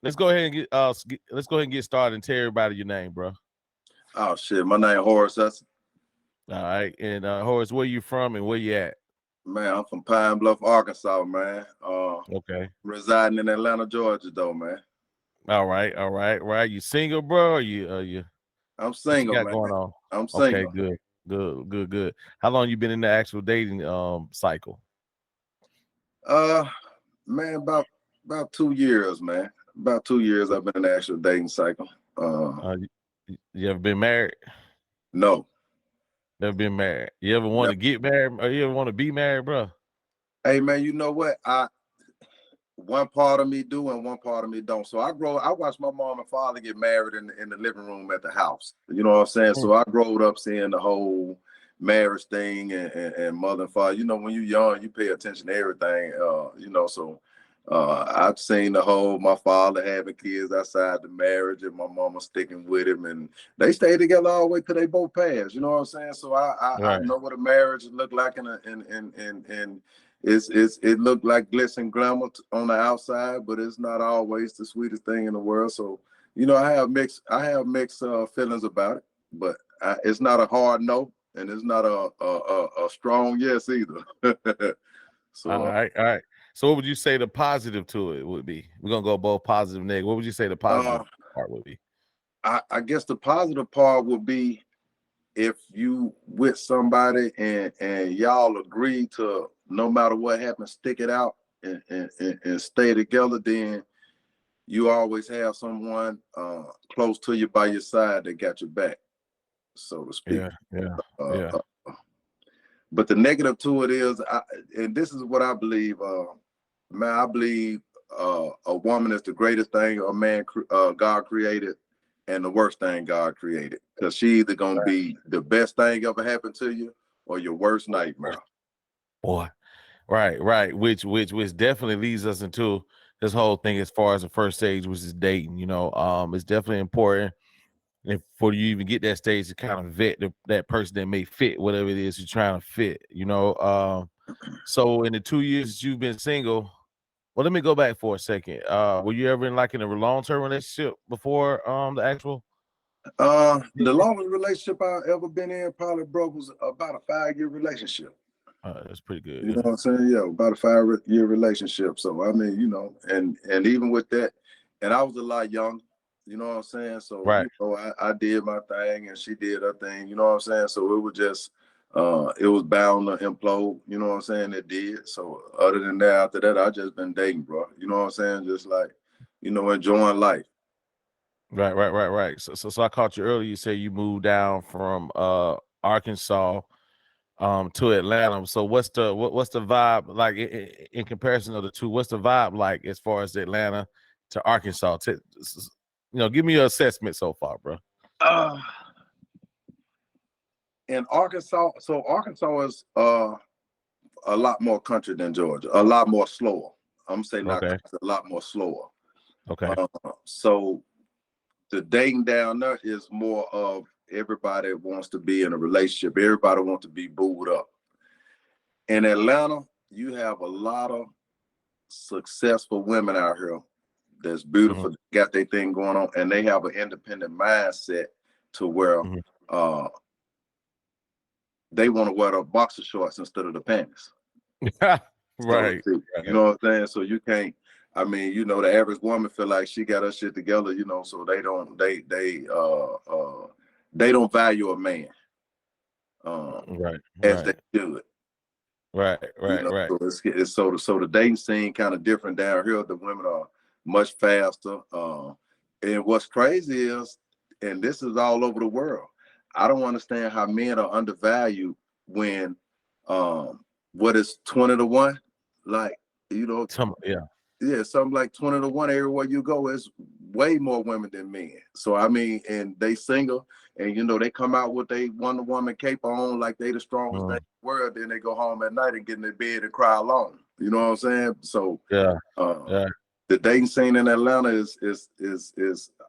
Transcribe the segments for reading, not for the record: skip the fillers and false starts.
let's go ahead and let's go ahead and get started and tell everybody your name, bro. Oh shit, my name Horace. That's All right, and Horace, where you from and where you at? man. I'm from Pine Bluff, Arkansas, man. Okay. Residing in Atlanta, Georgia, though, man. All right, all right, right. You single, bro? Or you I'm what you single, got man. going on? I'm Okay, single. good. How long you been in the actual dating cycle? Uh, man, about 2 years, man. About 2 years I've been in the actual dating cycle. You ever been married? No. Never been married. You ever want Never. to get married or you ever want to be married, bro? Hey, man, you know what? One part of me do and one part of me don't. So I watched my mom and father get married in the living room at the house. You know what I'm saying? So I growed up seeing the whole marriage thing and mother and father. You know, when you're young, you pay attention to everything. I've seen the whole my father having kids outside the marriage and my mama sticking with him, and they stayed together all the way till they both passed. You know what I'm saying? So I Right. know what a marriage look like and it looked like glitz and glamour on the outside, but it's not always the sweetest thing in the world. So, you know, I have mixed feelings about it, but it's not a hard no, and it's not a strong yes either. All So, right, all right. So what would you say the positive to it would be? We're gonna go both positive and negative. What would you say the positive part would be? I guess the positive part would be if you with somebody and y'all agree to no matter what happens, stick it out and stay together, then you always have someone close to you by your side that got your back, so to speak. Yeah. Uh, but the negative to it is, and this is what I believe, man, I believe a woman is the greatest thing a man God created and the worst thing God created, because she either gonna be the best thing ever happened to you or your worst nightmare. Boy. Right. Which definitely leads us into this whole thing as far as the first stage, which is dating. You know, it's definitely important and for you even get that stage to kind of vet that person that may fit whatever it is you're trying to fit. You know, so in the 2 years that you've been single, well, let me go back for a second. Were you ever in a long-term relationship before the actual? The longest relationship I ever been in probably broke was about a 5-year relationship. That's pretty good. You know what I'm saying? Yeah, about a 5-year relationship. So I mean, you know, and even with that, and I was a lot younger. You know what I'm saying? So Right. you know, I did my thing and she did her thing. You know what I'm saying? So it was just, it was bound to implode. You know what I'm saying? It did. So other than that, after that, I just been dating, bro. You know what I'm saying? Just like, you know, enjoying life. Right. So I caught you earlier. You said you moved down from Arkansas to Atlanta. So what's the vibe like in comparison of the two? What's the vibe like as far as Atlanta to Arkansas? Give me your assessment so far, bro. In Arkansas, so Arkansas is a lot more country than Georgia, a lot more slower. I'm saying not Okay. country, a lot more slower. Okay. So the dating down there is more of everybody wants to be in a relationship. Everybody wants to be booed up. In Atlanta, you have a lot of successful women out here that's beautiful, got their thing going on, and they have an independent mindset to where they want to wear the boxer shorts instead of the panties. Right. So, you know what I'm saying? So you can't. I mean, you know, the average woman feel like she got her shit together, you know, so they don't value a man as they should. Right. You know, so it's so the dating scene kind of different down here. The women are much faster. And what's crazy is, and this is all over the world, I don't understand how men are undervalued when what is 20 to 1? Like, you know, yeah, something like 20 to 1 everywhere you go. Is way more women than men. So I mean, and they single, and you know, they come out with they Wonder Woman cape on like they the strongest thing in the world, then they go home at night and get in their bed and cry alone. You know what I'm saying? So the dating scene in Atlanta is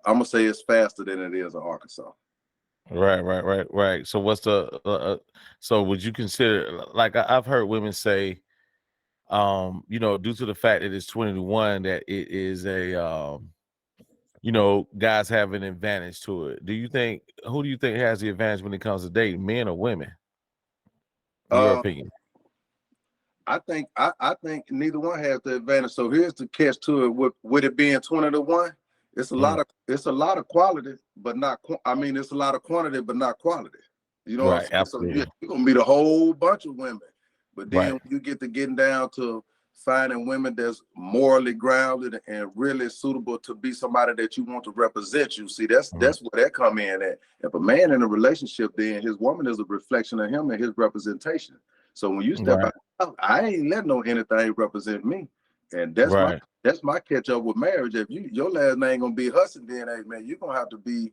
I'm gonna say it's faster than it is in Arkansas. Right. So what's the so would you consider, like I've heard women say, due to the fact that it's 20 to 1, that it is a guys have an advantage to it. Who do you think has the advantage when it comes to dating, men or women? In your Uh, opinion? I think neither one has the advantage. So here's the catch to it. With it being 20 to 1, Mhm. it's a lot of quality, but not. I mean, it's a lot of quantity, but not quality. You know what I'm Right, saying? So absolutely. you're gonna meet a whole bunch of women, but then Right, when you get to getting down to finding women that's morally grounded and really suitable to be somebody that you want to represent you. See, mhm, that's where that come in at. If a man in a relationship, then his woman is a reflection of him and his representation. So when you step right, out, I ain't letting no anything represent me. And right, that's my catch up with marriage. If your last name gonna be Hudson, then hey man, you're gonna have to be,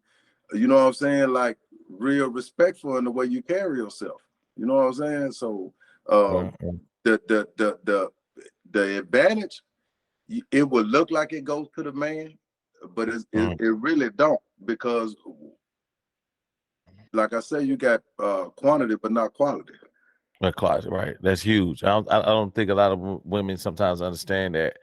you know what I'm saying, like real respectful in the way you carry yourself. You know what I'm saying? So right, the the the the the advantage, it would look like it goes to the man, but mhm. it really don't, because like I say, you got quantity but not quality. A closet, right? That's huge. I don't think a lot of women sometimes understand that.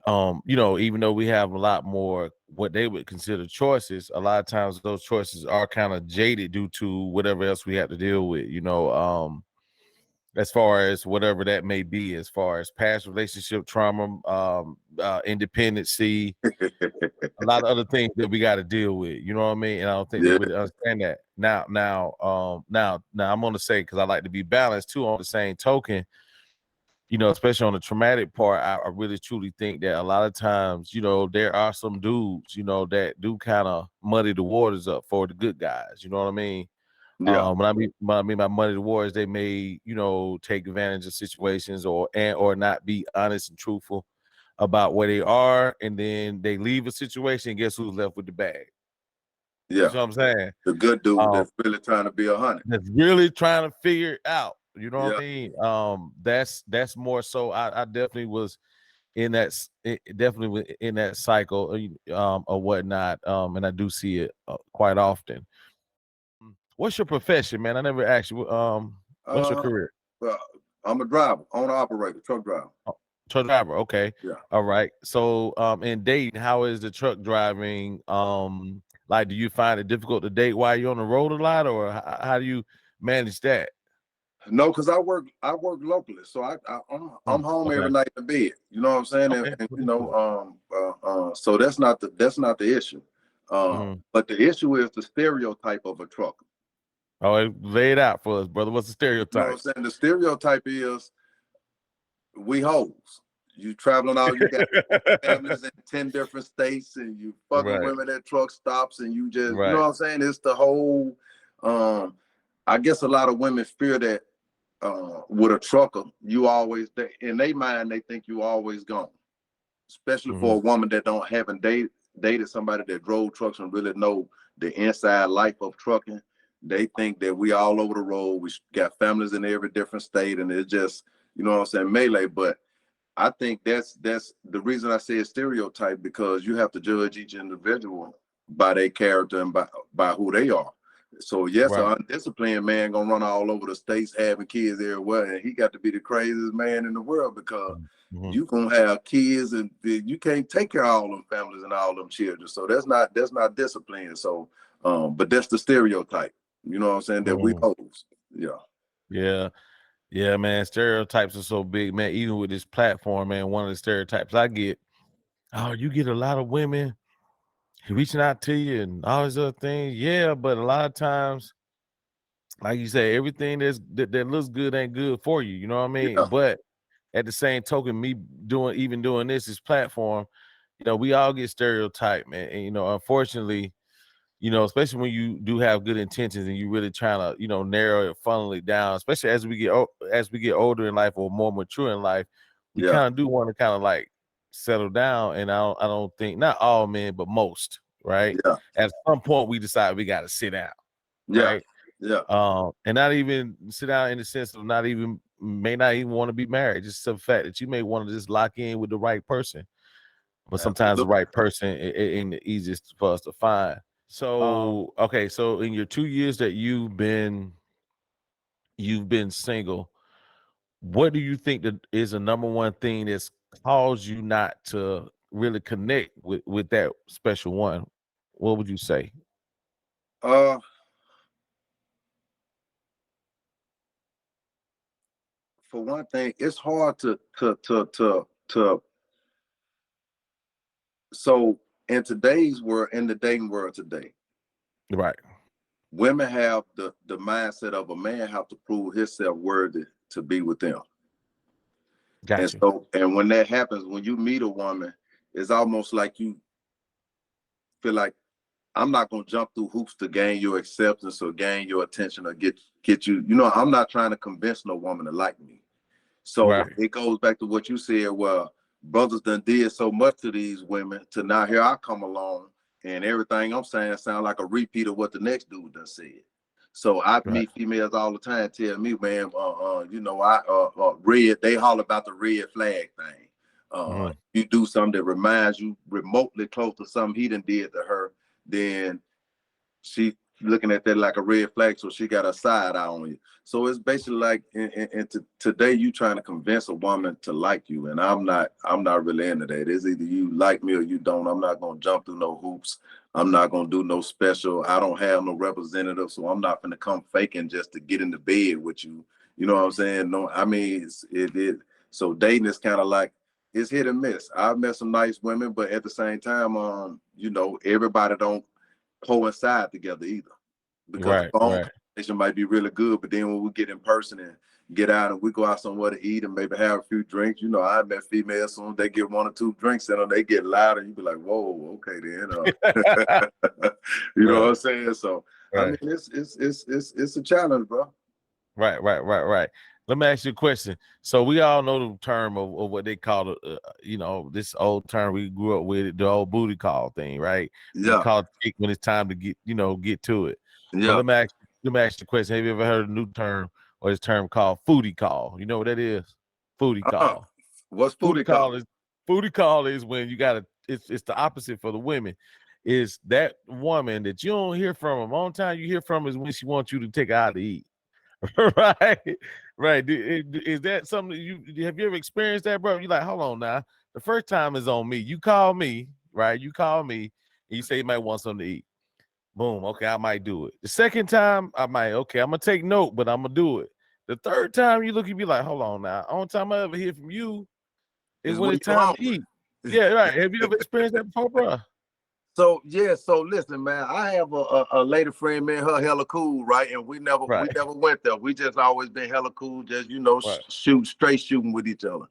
Even though we have a lot more what they would consider choices, a lot of times those choices are kind of jaded due to whatever else we have to deal with. As far as whatever that may be, as far as past relationship trauma, independency, a lot of other things that we got to deal with. You know what I mean? And I don't think they Yeah, really understand that. Now, I'm gonna say, because I like to be balanced too. On the same token, especially on the traumatic part, I really truly think that a lot of times, there are some dudes, that do kind of muddy the waters up for the good guys. You know what I mean? yeah, When I mean by muddy the waters, they may, take advantage of situations or not be honest and truthful about where they are, and then they leave a situation, and guess who's left with the bag? You yeah. know what I'm saying? The good dude Um, that's really trying to be 100. that's really trying to figure it out. You know what Yeah, I mean? That's more so. I definitely was in that definitely in that cycle, or whatnot. And I do see it quite often. What's your profession, man? I never asked you. What's your uh, career? well, I'm a driver, owner operator, truck driver. Oh, truck driver. Okay. Yeah. All right. So, in dating, how is the truck driving? Like, do you find it difficult to date while you're on the road a lot, or how do you manage that? No, because I work locally, so I'm home Okay. every night in bed. You know what I'm saying? Okay. And Well, that's cool. so that's not the issue. Mhm. But the issue is the stereotype of a trucker. Oh, lay it out for us, brother. What's the You know what I'm stereotype? saying? The stereotype is we hoes. You traveling out, you got families in 10 different states, and you fucking Right. women at truck stops, and you just, you know Right. what I'm saying? It's the whole, um, I guess a lot of women fear that with a trucker, you always, in their mind, they think you always gone, especially for Mhm. a woman that haven't dated somebody that drove trucks and really know the inside life of trucking. They think that we all over the road. We got families in every different state, and it's just, you know what I'm saying, melee. But I think that's the reason I say it's stereotype, because you have to judge each individual by their character and by who they are. So yes, Right. an undisciplined man gonna run all over the states having kids everywhere, and he got to be the craziest man in the world, because Mhm. you gonna have kids and you can't take care of all them families and all them children. So that's not discipline. So but that's the stereotype. You know what I'm saying? That we Mhm. hoes. Yeah. Yeah. Yeah, man. Stereotypes are so big, man. Even with this platform, man, one of the stereotypes I get, oh, you get a lot of women reaching out to you and all these other things. Yeah, but a lot of times, like you say, everything that looks good ain't good for you. You know what I mean? Yeah. But at the same token, me doing this platform, we all get stereotyped, man. And unfortunately, especially when you do have good intentions and you really trying to, narrow it, funnel it down, especially as we get older in life or more mature in life, we Yeah. kind of do want to kind of like settle down. And I don't think not all men, but most, right? Yeah. At some point, we decide we got to sit down, Yeah. right? Yeah. And not even sit down in the sense of may not even want to be married. Just the fact that you may want to just lock in with the right person, but sometimes the Absolutely. right person ain't the easiest for us to find. So, okay, so in your 2 years that you've been single, what do you think that is the number one thing that's caused you not to really connect with that special one, what would you say? Uh, for one thing, it's hard to. So in today's world, in the dating world today, Right. women have the mindset of a man have to prove himself worthy to be with them. And Got you. so, and when that happens, when you meet a woman, it's almost like you feel like I'm not gonna jump through hoops to gain your acceptance or gain your attention or get you. You know, I'm not trying to convince no woman to like me. So Right. it goes back to what you said. Well, brothers done did so much to these women to now here I come along and everything I'm saying sound like a repeat of what the next dude done said. So I Right. meet females all the time tell me, man, you know, I red. They holler about the red flag thing. Hmm. You do something that reminds you remotely close to something he done did to her, then she looking at that like a red flag, so she got a side eye on you. So it's basically like today you trying to convince a woman to like you, and I'm not really into that. It's either you like me or you don't. I'm not gonna jump through no hoops. I'm not gonna do no special. I don't have no representative, so I'm not gonna come faking just to get in the bed with you. You know what I'm saying? No, I mean it. So dating is kind of like it's hit and miss. I've met some nice women, but at the same time, you know, everybody don't coincide together either. Because the Right. phone Right. conversation might be really good, but then when we get in person and get out and we go out somewhere to eat and maybe have a few drinks, you know, I met females, soon as they get one or two drinks in them, they get louder. You be like, whoa, okay then. You know what Right. I'm saying? So I mean, Right. it's a challenge, bro. Right. Right. Right. Right. Let me ask you a question. So we all know the term of what they call you know, this old term we grew up with, the old booty call thing, right? When you Yeah, call it chick when it's time to get, you know, get to it. But yeah. let me ask you a question. Have you ever heard of a new term or this term called foodie call? You know what that is? Foodie Uh-uh. call. What's Foodie booty call call? is Foodie call is when you gotta it's the opposite for the women. Is that woman that you don't hear from them. Only time you hear from is when she wants you to take her out to eat. Right, right. Is that something you have you ever experienced that, bro? You like, hold on now. The first time is on me. You call me, right? You call me, and you say you might want something to eat. Boom. Okay, I might do it. The second time, I might. Okay, I'm gonna take note, but I'm gonna do it. The third time, you look at me like, hold on now. Only time I ever hear from you is Is when when it's you time to hungry. eat. Yeah, right. Have you ever experienced that before, bro? So yeah, so listen, man. I have a lady friend, man. Her hella cool, right? And we Right, never went there. We just always been hella cool, just you know, right, straight shooting with each other.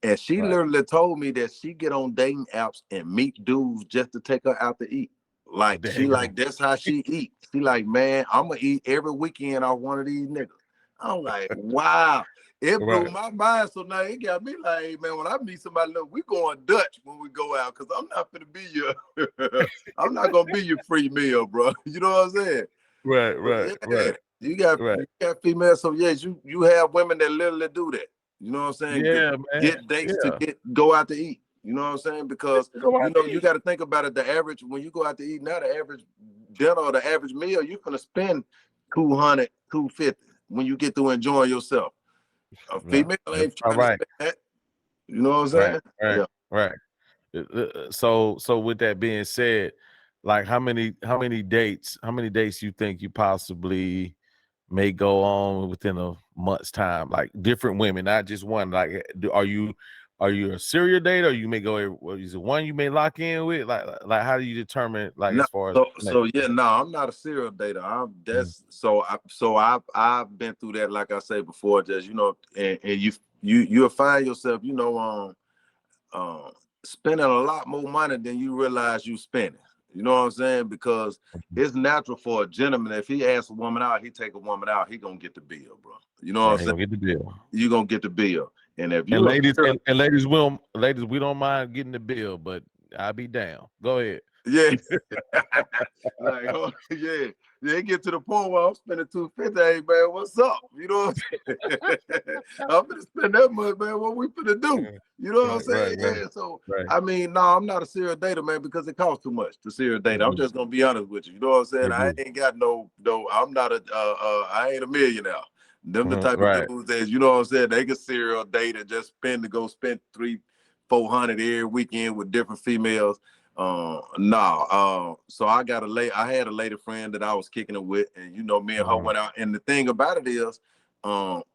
And she right. literally told me that she get on dating apps and meet dudes just to take her out to eat. Like she Daggone. like that's how she eat. She like, man, I'm gonna eat every weekend off one of these niggas. I'm like, wow. It blew Right, my mind. So now it got me like, hey, man, when I meet somebody, look, we going Dutch when we go out because I'm not gonna be your, I'm not gonna be your free meal, bro. You know what I'm saying? right, So right, yeah, right, you right. got females. So yes, you have women that literally do that. You know what I'm saying? Yeah, man. Get dates to Yeah. go out to eat. You know what I'm saying? Because Go you out know to you eat. got to think about it. The average when you go out to eat now, the average dinner or the average meal, you're gonna spend 200, 250 when you get through enjoying yourself. A Yeah, female that's ain't all trying to right. spend that. You know what I'm Right, saying? right, Yeah. right. So with that being said, like how many dates you think you possibly may go on within a month's time? Like different women, not just one. Like, are you a serial date, or you may go? Is it one you may lock in with? Like how do you determine like No, as far as so yeah, no, I'm not a serial dater. I'm Mhm. that's so I've been through that, like I say before, just you know, and you'll find yourself, you know, um spending a lot more money than you realize you spending. You know what I'm saying? Because it's natural for a gentleman, if he asks a woman out, he take a woman out, he gonna get the bill, bro. You know what I'm Right, he saying? gonna get the deal. You gonna get the bill. And if And you're a serial ladies, we don't mind getting the bill, but I'll be down. Go ahead. yeah. Like, oh, yeah. They get to the point where I'm spending 250. Hey, man, what's up? You know what I'm saying? I'm gonna spend that much, man. What we finna do? You know what I'm Right, right, saying? right, Yeah. So right. I mean, no, I'm not a serial dater, man, because it costs too much to serial date. I'm Mhm. just gonna be honest with you. You know what I'm I saying? I agree. ain't got no. I'm not a. I ain't a millionaire. Them the Mhm. type of Right. dudes that you know what I'm saying. They can serial date and just spend to go spend 400 every weekend with different females. So I had a lady friend that I was kicking it with, and me and her went out. And the thing about it is,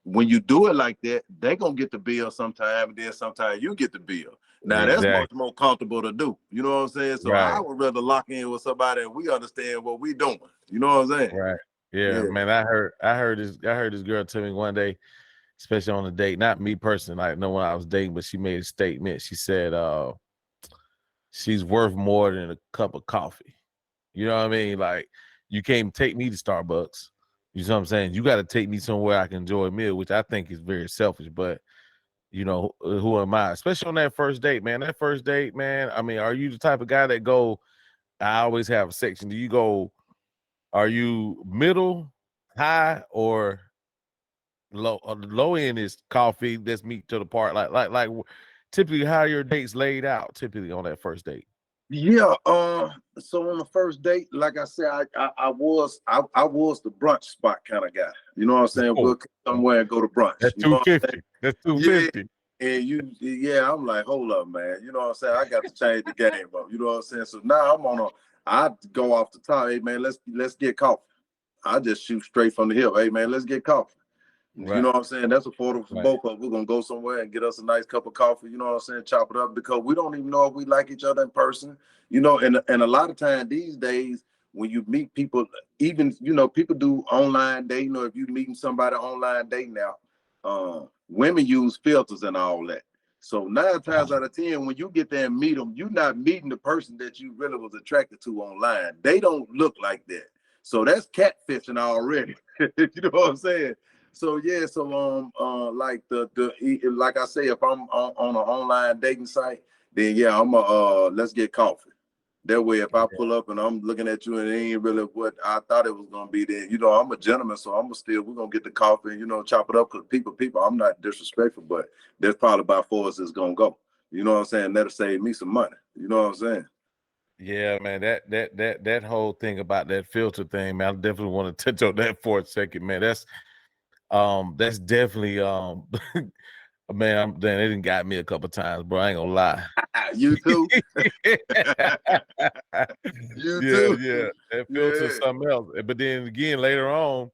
when you do it like that, they gonna get the bill sometime, and then sometimes you get the bill. Now that's much more comfortable to do. You know what I'm saying? So I would rather lock in with somebody and we understand what we doing. You know what I'm saying? Right. Yeah, man. I heard this girl tell me one day, especially on a date, not me personally, like no one I was dating, but she made a statement. She said, she's worth more than a cup of coffee. You know what I mean? Like, you can't take me to Starbucks. You know what I'm saying? You got to take me somewhere I can enjoy a meal, which I think is very selfish. But who am I? Especially on that first date, man. That first date, man. I mean, are you the type of guy that go? I always have a section. Do you go? Are you middle, high, or low? The low end is coffee. Let's meet to the part. Like. Typically, how are your dates laid out? Typically on that first date. Yeah. So on the first date, like I said, I was the brunch spot kind of guy. You know what I'm saying? We'll come somewhere and go to brunch. That's you know $250. That's $250. And I'm like, hold up, man. You know what I'm saying? I got to change the game up. You know what I'm saying? So now I go off the top. Hey man, let's get coffee. I just shoot straight from the hip. Hey man, let's get coffee. Right. You know what I'm saying? That's affordable for both of us. We're gonna go somewhere and get us a nice cup of coffee, you know what I'm saying? Chop it up, because we don't even know if we like each other in person. And a lot of time these days, when you meet people, even people do online dating, or if you meeting somebody online dating now, women use filters and all that. So 9 times out of 10, when you get there and meet them, you're not meeting the person that you really was attracted to online. They don't look like that. So that's catfishing already. You know what I'm saying? So yeah, like like I say, if I'm on an online dating site, then yeah, I'm let's get coffee. That way, if I pull up and I'm looking at you and it ain't really what I thought it was gonna be, then I'm a gentleman, so we're gonna get the coffee and chop it up, because people, I'm not disrespectful, but that's probably about far as it's gonna go. You know what I'm saying? That'll save me some money. You know what I'm saying? Yeah, man, that whole thing about that filter thing, man, I definitely want to touch on that for a second, man. That's definitely man, they didn't got me a couple times, bro. I ain't gonna lie. You too. You too. Yeah. That filter is something else. But then again, later on,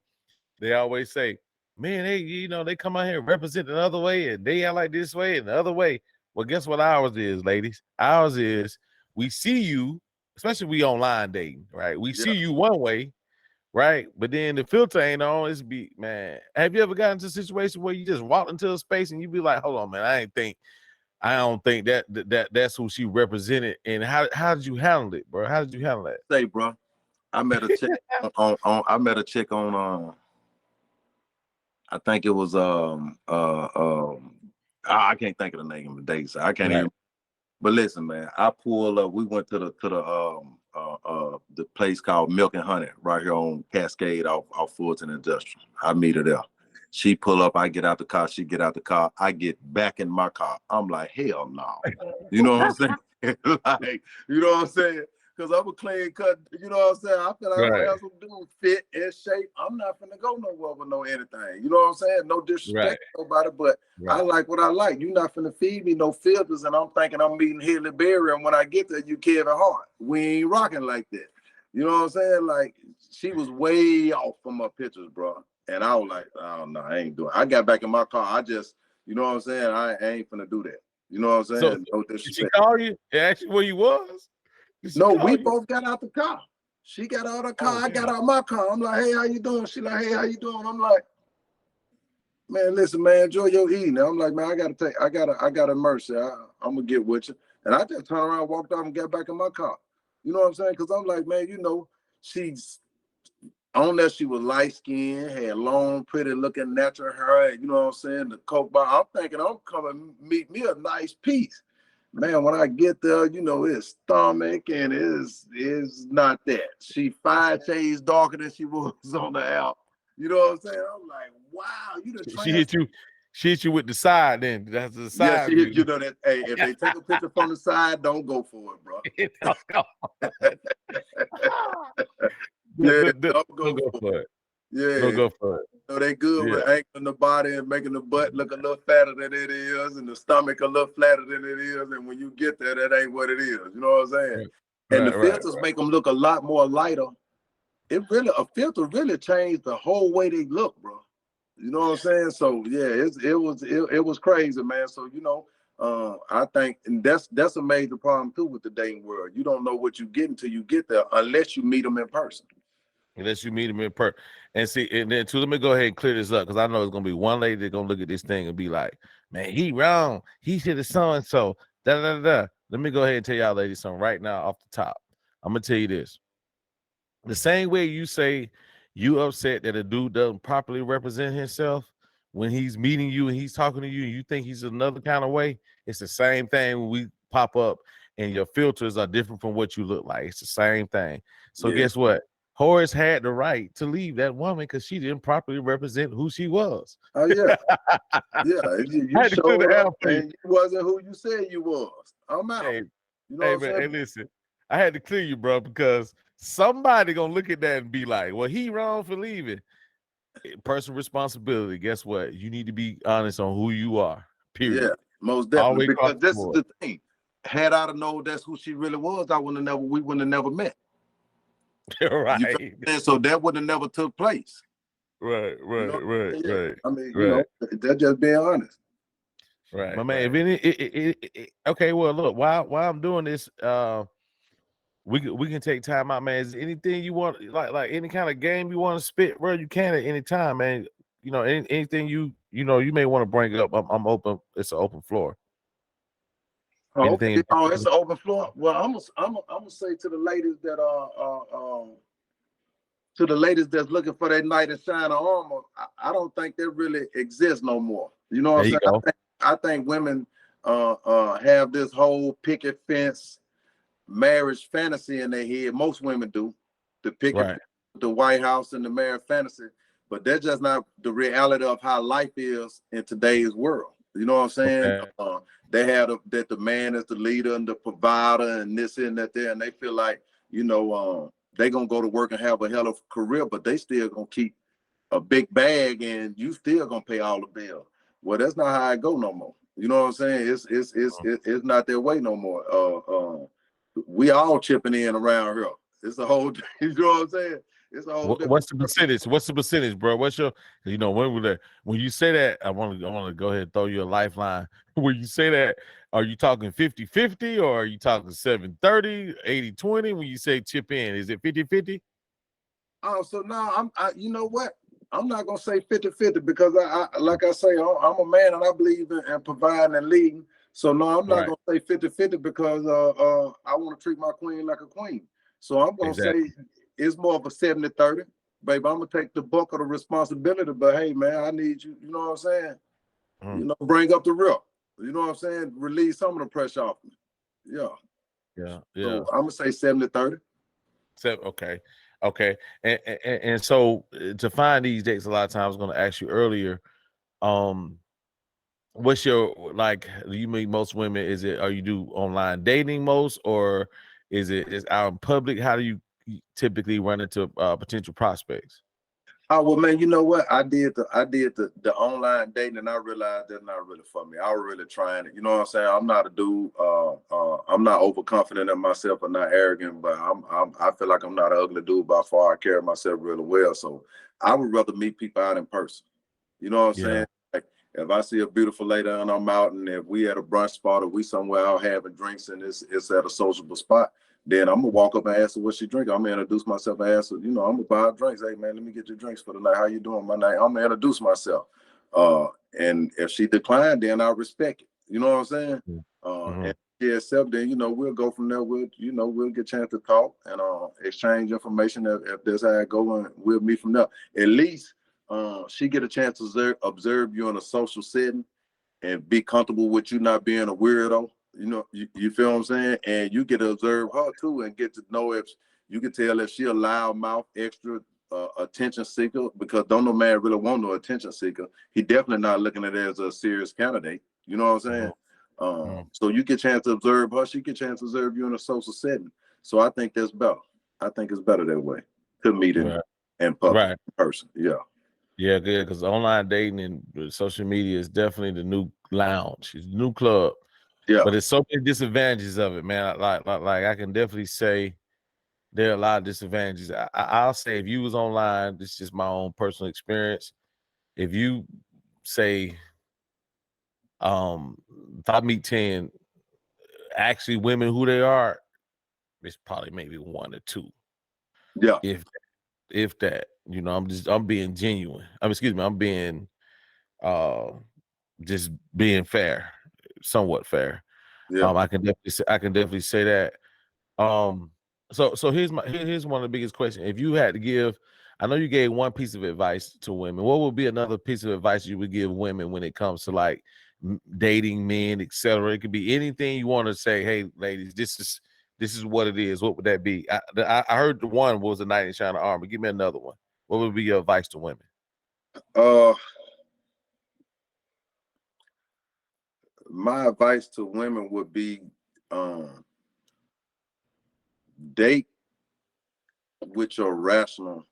they always say, man, they come out here and represent another way, and they act like this way and the other way. Well, guess what ours is, ladies? Ours is we see you, especially we online dating, right? We see you one way, right? But then the filter ain't on. Man. Have you ever gotten into a situation where you just walk into a space and you be like, hold on, man, I don't think that's who she represented. And how did you handle it, bro? How did you handle that? Say, bro, I met a chick on I think it was I can't think of the name of the date, so I can't even. But listen, man, I pulled up. We went to the place called Milk and Honey right here on Cascade off Fulton Industrial. I meet her there. She pull up. I get out the car. She get out the car. I get back in my car. I'm like, hell no. You know what I'm saying? Like, you know what I'm saying? Because I'm a clean cut. You know what I'm saying? I feel like I'm gonna have some dudes fit in shape. I'm not finna go nowhere with no anything. You know what I'm saying? No disrespect to nobody, but I like what I like. You're not finna feed me no filters, and I'm thinking I'm meeting Haley Berry, and when I get there, you Kevin Hart. We ain't rocking like that. You know what I'm saying? Like, she was way off from my pictures, bro. And I was like, oh no, I ain't doing it. I got back in my car. I just, you know what I'm saying? I ain't finna do that. You know what I'm saying? So, no did disrespect. she call you? Ask you where you was? No, we both got out the car. She got out of the car. I got out of my car. I'm like, hey, how you doing? She like, hey, how you doing? I'm like, man, listen, man, enjoy your eating. I'm like, man, I got a mercy. I'm gonna get with you. And I just turned around, walked off, and got back in my car. You know what I'm saying? Because I'm like, man, she's on that. She was light skinned, had long, pretty looking natural hair. You know what I'm saying? The Coke bar. I'm thinking I'm coming meet me a nice piece. Man, when I get there, it's stomach, and is not that. She 5 shades darker than she was on the app. You know what I'm saying? I'm like, wow, you the She hit you with the side. Then that's the side. Yeah, she hit that. Hey, if they take a picture from the side, don't go for it, bro. Don't go for it. Yeah, Don't go for it. know, they good Yeah, with anchoring the body and making the butt look a little fatter than it is, and the stomach a little flatter than it is. And when you get there, that ain't what it is. You know what I'm saying? right, And the right, filters make them look a lot more lighter. A filter really changed the whole way they look, bro. You know what I'm saying? So yeah, it was crazy, man. So I think, and that's a major problem too with the dating world. You don't know what you get until you get there, unless you meet them in person. unless you meet him in person. And see, and then too, let me go ahead and clear this up because I know it's gonna be one lady that's gonna look at this thing and be like, "Man, he wrong. He should have so and so." Da da da. Let me go ahead and tell y'all ladies something right now off the top. I'm gonna tell you this: the same way you say you upset that a dude doesn't properly represent himself when he's meeting you and he's talking to you, and you think he's another kind of way. It's the same thing when we pop up and your filters are different from what you look like. It's the same thing. So Yeah. guess what? Horace had the right to leave that woman because she didn't properly represent who she was. Oh yeah. I Yeah. You had to clear the showed air up for you. and you wasn't who you said you was. I'm out. Hey, You know what hey I'm man, hey saying? listen. I had to clear you, bro, because somebody gonna look at that and be like, "Well, he wrong for leaving." Personal responsibility. Guess what? You need to be honest on who you are. Yeah, Period. most definitely. Always Because across the this is board. the thing. Had I known that's who she really was, we wouldn't have never met. You feel Right. what I'm saying? So that would have never took place. Right. You know Right. what Right. I'm saying? Yeah. Right. I mean, Right. they're just being honest. Right. My man, if okay, well, look, while I'm doing this, we can take time out, man. Is there anything you want, like any kind of game you want to spit, bro? You can at any time, man. Anything you may want to bring up. I'm open. It's an open floor. Oh, Anything okay. in Oh, it's particular? an open floor. Well, I'm gonna say to the ladies that that's looking for that knight in shining armor, I don't think that really exists no more. You know what I'm There you saying? go. I think women have this whole picket fence marriage fantasy in their head. Most women do. The picket Right. fence, the White House, and the marriage fantasy. But that's just not the reality of how life is in today's world. You know what I'm saying? Okay. They have that the man is the leader and the provider and this and that there, and they feel like they gonna go to work and have a hell of a career, but they still gonna keep a big bag and you still gonna pay all the bills. Well, that's not how I go no more. You know what I'm saying? It's not that way no more. We all chipping in around here. It's a whole, you know what I'm saying? It's a whole different. What's the percentage? What's the percentage, bro? What's your, when you say that, I want to go ahead and throw you a lifeline. When you say that, are you talking 50-50 or are you talking 70-30, 80-20? When you say chip in, is it 50-50? Oh, so now you know what? I'm not gonna say 50-50 because like I say, I'm a man and I believe in providing and leading. So no, I'm not Right. gonna say 50-50 because I want to treat my queen like a queen. So I'm gonna say Exactly. it's more of a 70-30. Baby, I'm gonna take the buck of the responsibility, but hey man, I need you, you know what I'm saying? Mm, Bring up the real. You know what I'm saying? Release some of the pressure off me. Yeah. yeah. So Yeah. I'm gonna say 70-30. So, okay. Okay. And so to find these dates, a lot of times I was going to ask you earlier, um, what's your, like, do you meet most women? Are you do online dating most, or is out in public? How do you typically run into potential prospects? Oh well, man. You know what? I did the online dating, and I realized that's not really for me. I was really trying it. You know what I'm saying? I'm not a dude. I'm not overconfident in myself or not arrogant, but I feel like I'm not an ugly dude by far. I carry myself really well, so I would rather meet people out in person. You know what I'm Yeah. saying? Like if I see a beautiful lady and I'm out, and if we at a brunch spot or we somewhere out having drinks and it's at a sociable spot, then I'm gonna walk up and ask her what she drink. I'm gonna introduce myself and ask her, I'm gonna buy her drinks. Hey man, let me get your drinks for the night. How you doing? My night. I'm gonna introduce myself. And if she declined, then I respect it. You know what I'm saying? Mm-hmm. And she accept, then we'll go from there. We'll get a chance to talk and exchange information if that's how it go, and we'll meet from there. At least she get a chance to observe you in a social setting and be comfortable with you not being a weirdo. You feel what I'm saying? And you get to observe her too and get to know if you can tell if she a loudmouth, extra attention seeker, because don't no man really want no attention seeker. He definitely not looking at it as a serious candidate. You know what I'm saying? Mm-hmm. So you get a chance to observe her, she get a chance to observe you in a social setting. So I think it's better that way to meet in Right. in public, Right. in person. Yeah. Yeah, good, because online dating and social media is definitely the new lounge. It's the new club. Yeah, But there's so many disadvantages of it, man. Like I can definitely say there are a lot of disadvantages. I'll say if you was online, this is just my own personal experience. If you say, if I meet 10 actually women who they are, it's probably maybe one or two. yeah, If that, I'm being genuine. I'm being uh just being fair, somewhat fair. yeah. I can definitely say that. Um, so here's one of the biggest questions. If you had to give, I know you gave one piece of advice to women. What would be another piece of advice you would give women when it comes to like dating men, etc.? It could be anything you want to say. Hey, ladies, this is what it is. What would that be? I heard the one was a knight in shining armor. Give me another one. What would be your advice to women? Uh, my advice to women would be, date with your rational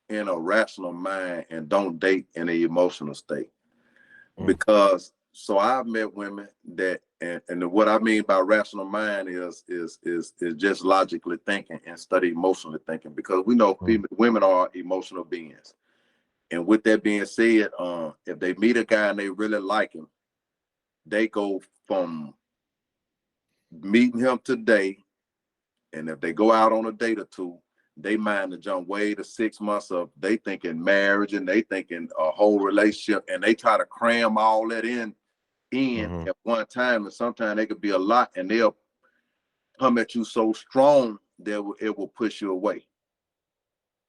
in a rational mind, and don't date in an emotional state. Mm, Because so I've met women that, and what I mean by rational mind is just logically thinking instead of emotionally thinking, because we know mm, women are emotional beings. And with that being said, if they meet a guy and they really like him, they go from meeting him today, and if they go out on a date or two, they mind to jump way to 6 months of they thinking marriage and they thinking a whole relationship, and they try to cram all that in mm-hmm. at one time, and sometimes they could be a lot, and they'll come at you so strong that it will push you away.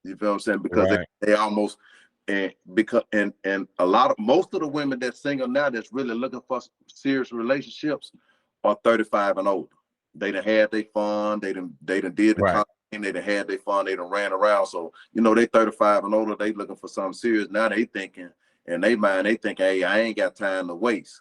You feel what I'm saying? Because Right. they almost, and because and a lot of most of the women that's single now that's really looking for serious relationships are 35 and older. They done had their fun, they done did the Right. college, they done had their fun, they done ran around. So they 35 and older, they looking for something serious. Now they thinking, in they mind, they think, hey, I ain't got time to waste.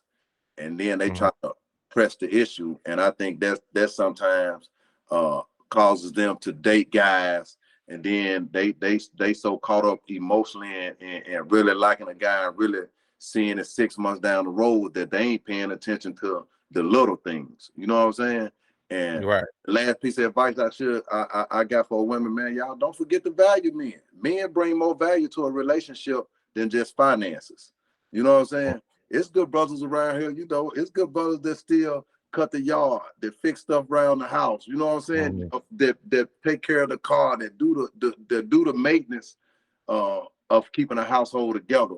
And then they Mm-hmm. try to press the issue, and I think that sometimes uh causes them to date guys, and then they so caught up emotionally and really liking a guy and really seeing it 6 months down the road that they ain't paying attention to the little things. You know what I'm saying? And Right. the last piece of advice I got for women, man, y'all don't forget to value men. Men bring more value to a relationship than just finances. You know what I'm saying? It's good brothers around here, it's good brothers that still cut the yard, that fix stuff around the house, you know what I'm saying? Mm-hmm. That take care of the car, that do the maintenance of keeping a household together,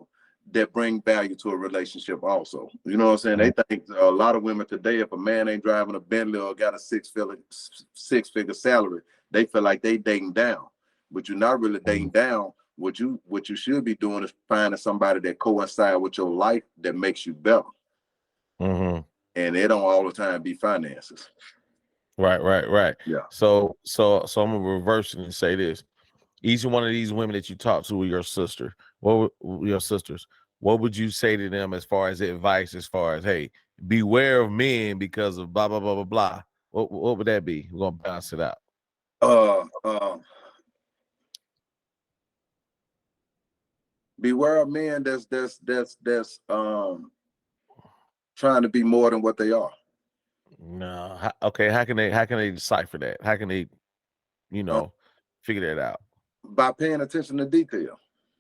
that bring value to a relationship also. You know what I'm saying? They think a lot of women today, if a man ain't driving a Bentley or got a six-figure salary, they feel like they dating down. But you're not really dating down. What you should be doing is finding somebody that coincide with your life that makes you better. Mm-hmm. And it don't all the time be finances. Right. Yeah. So I'm gonna reverse it and say this. Each one of these women that you talk to with your sister, your sisters, what would you say to them as far as advice, as far as, hey, beware of men because of blah blah blah blah blah? What would that be? We're gonna balance it out. Uh, uh, Beware of men that's trying to be more than what they are. No, okay. How can they decipher that? How can they, you Uh, know, figure that out? by paying attention to detail.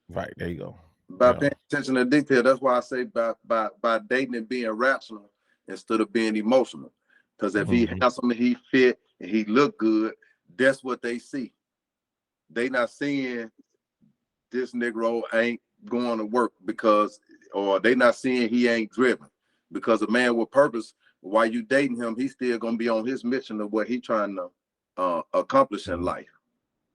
Right, there you go. By Yeah. paying attention to detail. That's why I say by dating and being rational instead of being emotional. Because if he Mm-hmm. handsome and he fit and he look good, that's what they see. They not seeing this Negro ain't going to work because, or they not seeing he ain't driven. Because a man with purpose, while you dating him, he's still gonna be on his mission of what he trying to accomplish in life.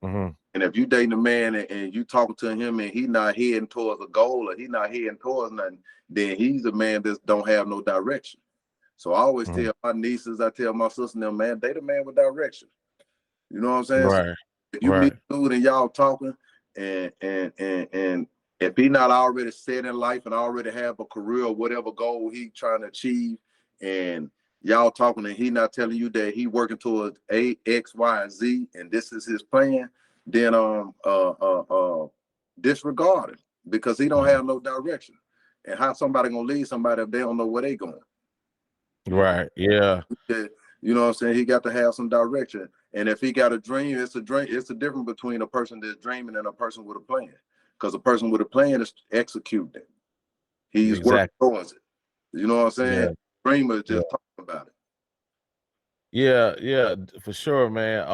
Mm-hmm. And if you dating a man and you talking to him and he not heading towards a goal or he not heading towards nothing, then he's a man that don't have no direction. So I always Mm-hmm. tell my nieces, I tell my sister, them, man, date a man with direction. You know what I'm saying? So Right. if you meet Right. a dude and y'all talking, and if he not already set in life and already have a career or whatever goal he trying to achieve, and y'all talking and he not telling you that he working towards A, X, Y, and Z, and this is his plan, then disregard him because he don't have no direction. And how somebody gonna lead somebody if they don't know where they going? Right. Yeah. You know what I'm saying? He got to have some direction. And if he got a dream, it's a dream. It's the difference between a person that's dreaming and a person with a plan. Because a person with a plan is executing it. He's working Exactly. towards it. You know what I'm saying? Yeah. Dreamer is Yeah. just talking about it. Yeah. Yeah. For sure, man. I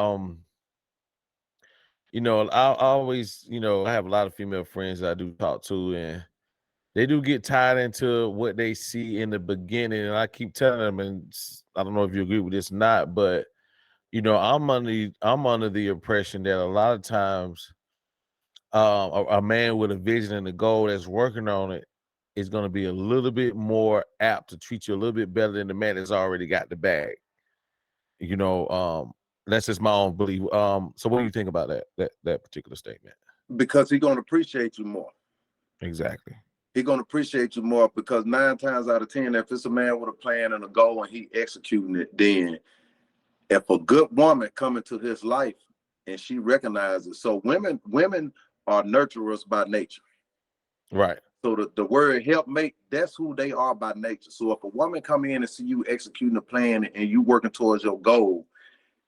always, I have a lot of female friends that I do talk to, and they do get tied into what they see in the beginning. And I keep telling them, and I don't know if you agree with this or not, but I'm under the impression that a lot of times, a man with a vision and a goal that's working on it is going to be a little bit more apt to treat you a little bit better than the man that's already got the bag. You know, that's just my own belief. So what do you think about that particular statement? Because he's gonna appreciate you more. Exactly. He's gonna appreciate you more because 9 times out of 10, if it's a man with a plan and a goal and he executing it, then if a good woman come into his life and she recognizes, so women are nurturers by nature. Right. So the word helpmate, that's who they are by nature. So if a woman come in and see you executing a plan and you working towards your goal,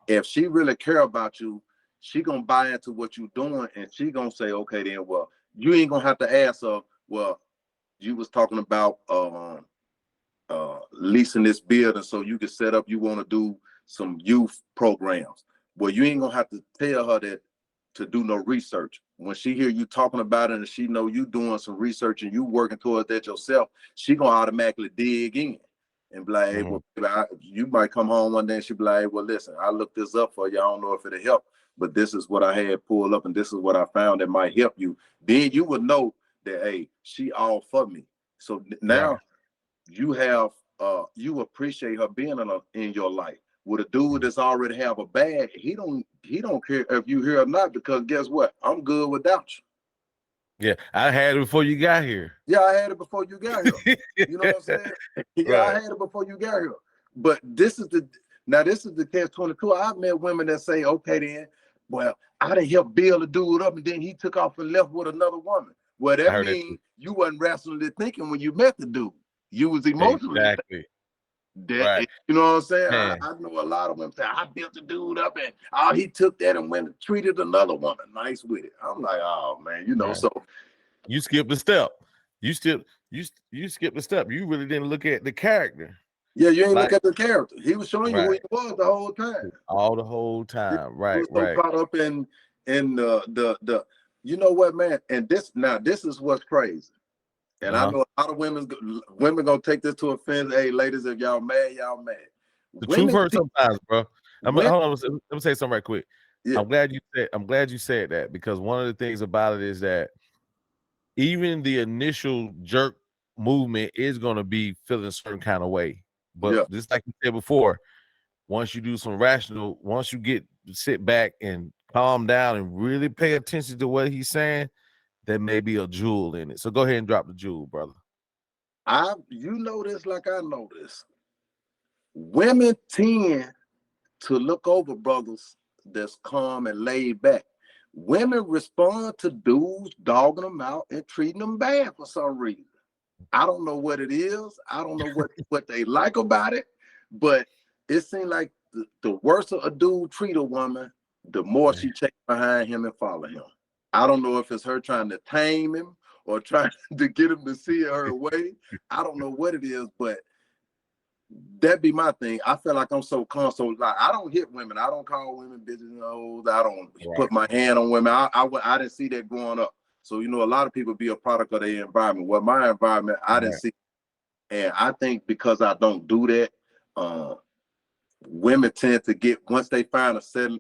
if she really care about you, she gonna buy into what you doing and she gonna say, okay, then well, you ain't gonna have to ask her, well, you was talking about leasing this building so you can set up, you want to do some youth programs. Well, you ain't gonna have to tell her that to do no research. When she hear you talking about it and she know you doing some research and you working towards that yourself, she gonna automatically dig in and be like, hey, Mhm. well, you might come home one day and she be like, hey, well, listen, I looked this up for you. I don't know if it'll help, but this is what I had pulled up and this is what I found that might help you. Then you would know that, hey, she all for me. So Right. now you appreciate her being in your life. With a dude Mhm. that's already have a bag, he don't care if you here or not, because guess what? I'm good without you. Yeah, I had it before you got here. Yeah, I had it before you got here. You know what I'm saying? Yeah, I Right. had it before you got here. But this is the catch-22. I've met women that say, okay, then, well, I didn't help Bill the dude up, and then he took off and left with another woman. Well, I that heard that too. means you wasn't rationally thinking when you met the dude. You was emotionally thinking. Exactly. That, Right. you know what I'm saying? I, Man, I know a lot of women say, I built the dude up and he took that and went and treated another woman nice with it. I'm like, oh man, man, so you skipped a step. You skipped a step. You really didn't look at the character. yeah, you ain't look Like, at the character. He was showing you who he right. was the whole time. All the whole He time. was Right, so right. caught up in the you know what, man? And this is what's crazy. And I Uh-huh. know a lot of women gonna take this to offense. Hey, ladies, if y'all mad, y'all mad. The truth Women, hurts sometimes, bro. women, Hold on. Let me say something right quick. yeah, I'm glad you said that, because one of the things about it is that even the initial jerk movement is going to be feeling a certain kind of way. But yeah. just like you said before, once you sit back and calm down and really pay attention to what he's saying, there may be a jewel in it. So go ahead and drop the jewel, brother. You know this like I know this. Women tend to look over brothers that's calm and laid back. Women respond to dudes dogging them out and treating them bad for some reason. I don't know what it is. I don't know what they like about it, but it seems like the worse a dude treat a woman, the more she chase behind him and follow him. I don't know if it's her trying to tame him or trying to get him to see her way. I don't know what it is, but that be my thing. I feel like I'm so calm. So like I don't hit women. I don't call women bitches and hoes. I don't Right. put my hand on women. I didn't see that growing up. So a lot of people be a product of their environment. Well, my environment, I didn't Right. see, and I think because I don't do that, uh, women tend to get, once they find a certain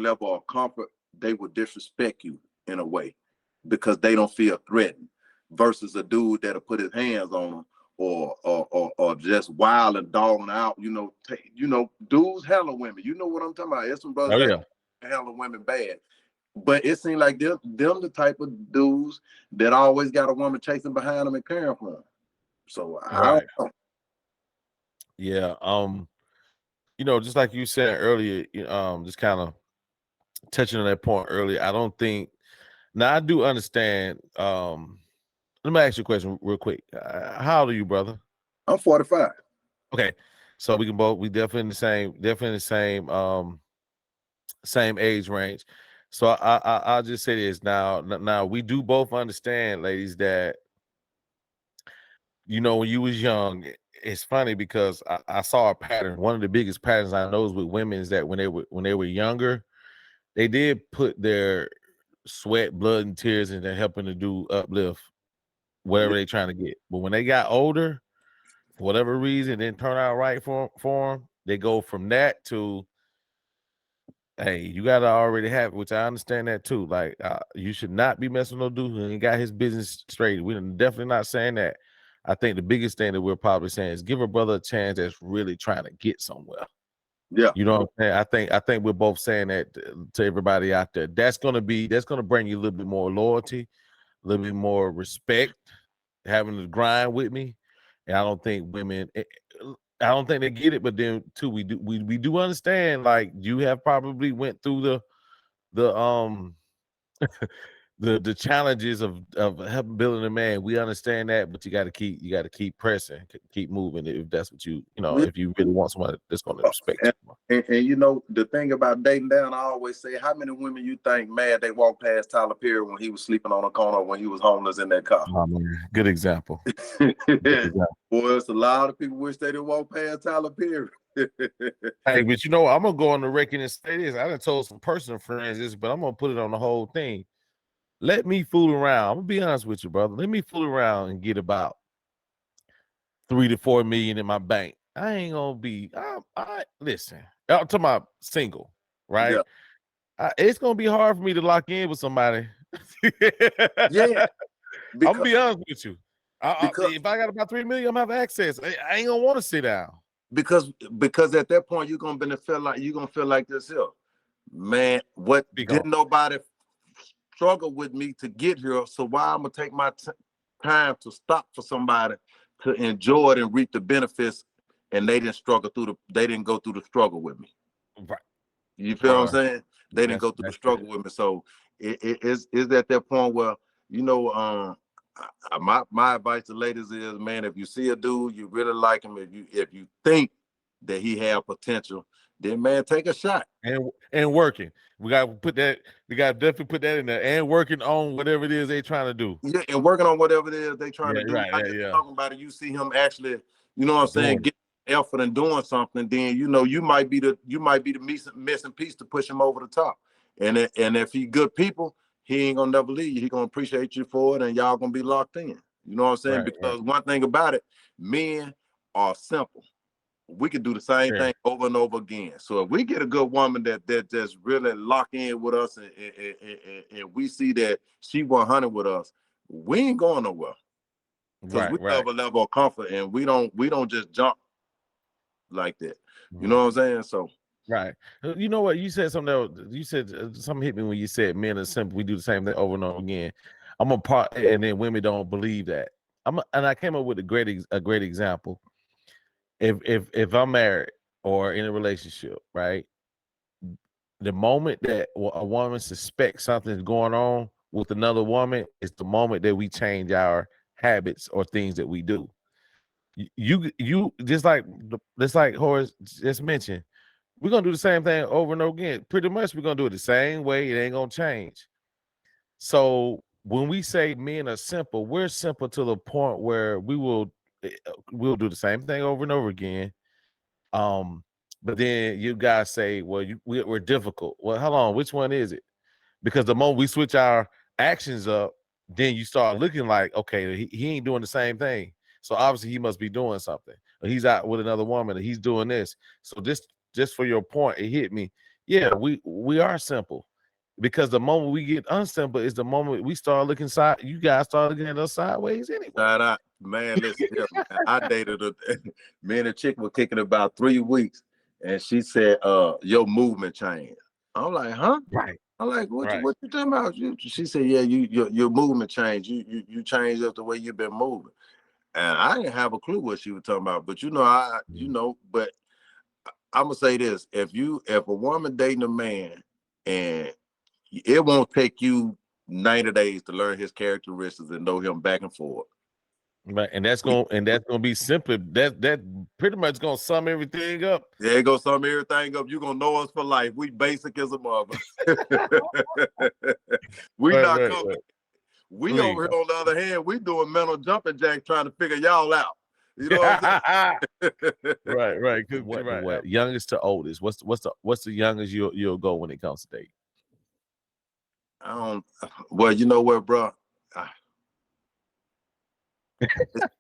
level of comfort, they will disrespect you in a way because they don't feel threatened. Versus a dude that'll put his hands on them or just wild and dogging out. Dudes handle women. You know what I'm talking about? There's some brothers Oh that yeah. handle women bad. But it seems like them the type of dudes that always got a woman chasing behind them and caring for them. So I don't Right. know. Yeah. Just like you said earlier, just kind of touching on that point earlier, I don't think Now I do understand. Let me ask you a question real quick. How old are you, brother? I'm 45. Okay, so we definitely in the same, same age range. So I'll just say this now. Now we do both understand, ladies, that when you was young, it's funny because I saw a pattern. One of the biggest patterns I know is with women is that when they were younger, they did put their sweat, blood, and tears into helping to do uplift Yeah, whatever they trying to get. But when they got older, for whatever reason, it didn't turn out right for them. They go from that to, hey, you gotta already have it, which I understand that too. Like, you should not be messing with no dude who ain't got his business straight. We're definitely not saying that. I think the biggest thing that we're probably saying is give a brother a chance that's really trying to get somewhere. yeah, You know what I'm saying? I think we're both saying that to everybody out there. That's gonna bring you a little bit more loyalty, a little bit more respect, having to grind with me. And I don't think women, I don't think they get it, but then too, we do understand, like, you have probably went through the the challenges of helping building a man. We understand that, but you got to keep pressing, keep moving if that's what yeah. if you really want somebody that's going to respect And, you. and the thing about dating down, I always say, how many women you think mad they walked past Tyler Perry when he was sleeping on a corner, when he was homeless in that car? Oh, man. Good example. Good example. Boy, it's a lot of people wish they didn't walk past Tyler Perry. Hey, but I'm gonna go on the record and say this. I done told some personal friends this, but I'm gonna put it on the whole thing. Let me fool around. I'm gonna be honest with you, brother. Let me fool around and get about 3 to 4 million in my bank. I ain't gonna be. I listen. I'm talking about single, right? Yeah, It's gonna be hard for me to lock in with somebody. yeah, I'm gonna because be honest with you. because If I got about 3 million, I'm gonna have access. I ain't gonna want to sit down. because at that point you're gonna feel like this here. Man, what Speak on. didn't nobody struggle with me to get here? So why I'm gonna take my time to stop for somebody to enjoy it and reap the benefits, and they didn't go through the struggle with me. Right, You feel what I'm bro. saying? They didn't go through the That's struggle it. with me. So is at that point where, you know, my advice to ladies is, man, if you see a dude you really like him, if you think that he have potential, then man, take a shot. And working. We got to put that. We got to definitely put that in there. And working on whatever it is they trying to do. Yeah, and working on whatever it is they trying Yeah, to do. right. Not Yeah, just yeah. talking about it. You see him actually, you know what I'm saying, Doing it. get effort and doing something, then you might be the missing piece to push him over the top. And if he good people, he ain't gonna never leave you. He gonna appreciate you for it, and y'all gonna be locked in. You know what I'm saying? Right, right. Because one thing about it, men are simple. We can do the same Sure. thing over and over again. So if we get a good woman that just really lock in with us, and we see that she 100 with us, we ain't going nowhere, because Right, we right. have a level of comfort, and we don't just jump like that. You know Mhm. what I'm saying? So Right. You know what? You said something you said something hit me when you said men are simple. We do the same thing over and over again. I'm a part, and then women don't believe that. And I came up with a great example. If I'm married or in a relationship, right? The moment that a woman suspects something's going on with another woman is the moment that we change our habits or things that we do. You just like Horace just mentioned, we're gonna do the same thing over and over again. Pretty much, we're gonna do it the same way. It ain't gonna change. So when we say men are simple, we're simple to the point where we'll do the same thing over and over again. Um, but then you guys say, well, we're difficult. Well, hold on, which one is it? Because the moment we switch our actions up, then you start looking like, okay, he ain't doing the same thing. So obviously he must be doing something. Or he's out with another woman and he's doing this. So just for your point, it hit me. Yeah, we are simple. Because the moment we get unsimple is the moment we start looking side. You guys start looking at us sideways anyway. shout out, man. Listen here, man. I dated a me and a chick were kicking about 3 weeks, and she said, your movement changed. I'm like, huh? Right, I'm like, what you right. what you talking about? She said, yeah, your movement changed. You changed up the way you've been moving. And I didn't have a clue what she was talking about. But but I'm gonna say this: if a woman dating a man, and it won't take you 90 days to learn his characteristics and know him back and forth. Right, and that's gonna be simply that pretty much gonna sum everything up. There you go, sum everything up. You're gonna know us for life. We basic as a mother. We not Right. coming. We Please. over here on the other hand, we doing mental jumping jacks trying to figure y'all out. You know what I'm saying? Right. What? Youngest to oldest. What's the youngest you'll go when it comes to date? I don't. Well, you know what, bro?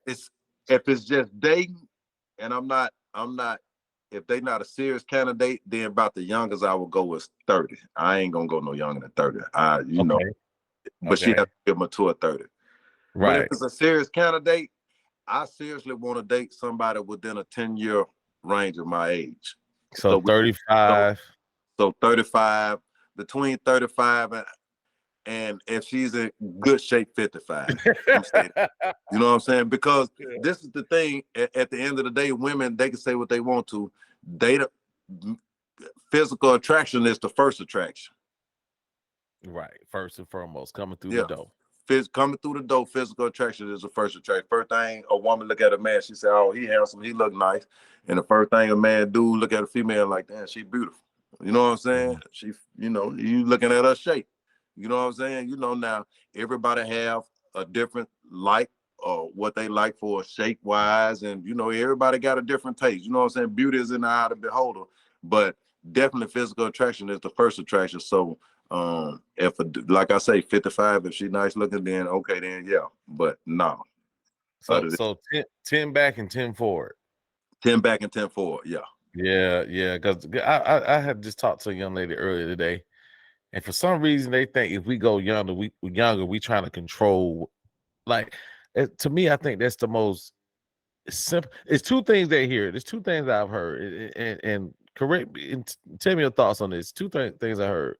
It's if it's just dating, and I'm not. If they not a serious candidate, then about the youngest I would go is 30. I ain't gonna go no younger than 30. Know, but she has to be mature 30. Right. But if it's a serious candidate, I seriously want to date somebody within a 10-year range of my age. So 35. So 35, between 35 and if she's in good shape, 55. I'm saying, you know what I'm saying? Because this is the thing. At the end of the day, women, they can say what they want to. Physical attraction is the first attraction. Right. First and foremost, coming through the door. Coming through the door, physical attraction is the first attraction. First thing a woman look at a man, she say, "Oh, he handsome, he look nice." And the first thing a man do, look at a female like, "Damn, she beautiful." You know what I'm saying? She, you looking at her shape. You know what I'm saying? Now everybody have a different like or what they like for shape wise, and everybody got a different taste. You know what I'm saying? Beauty is in the eye of the beholder, but definitely physical attraction is the first attraction. So if like I say, 55, if she nice looking, then okay, then yeah. But no. So 10 back and 10 forward. 10 back and 10 forward, yeah. Yeah. Because I had just talked to a young lady earlier today, and for some reason they think if we go younger, we trying to control. Like, to me, I think that's the most simple. It's two things they hear. There's two things I've heard, and correct me and tell me your thoughts on this. Two things I heard.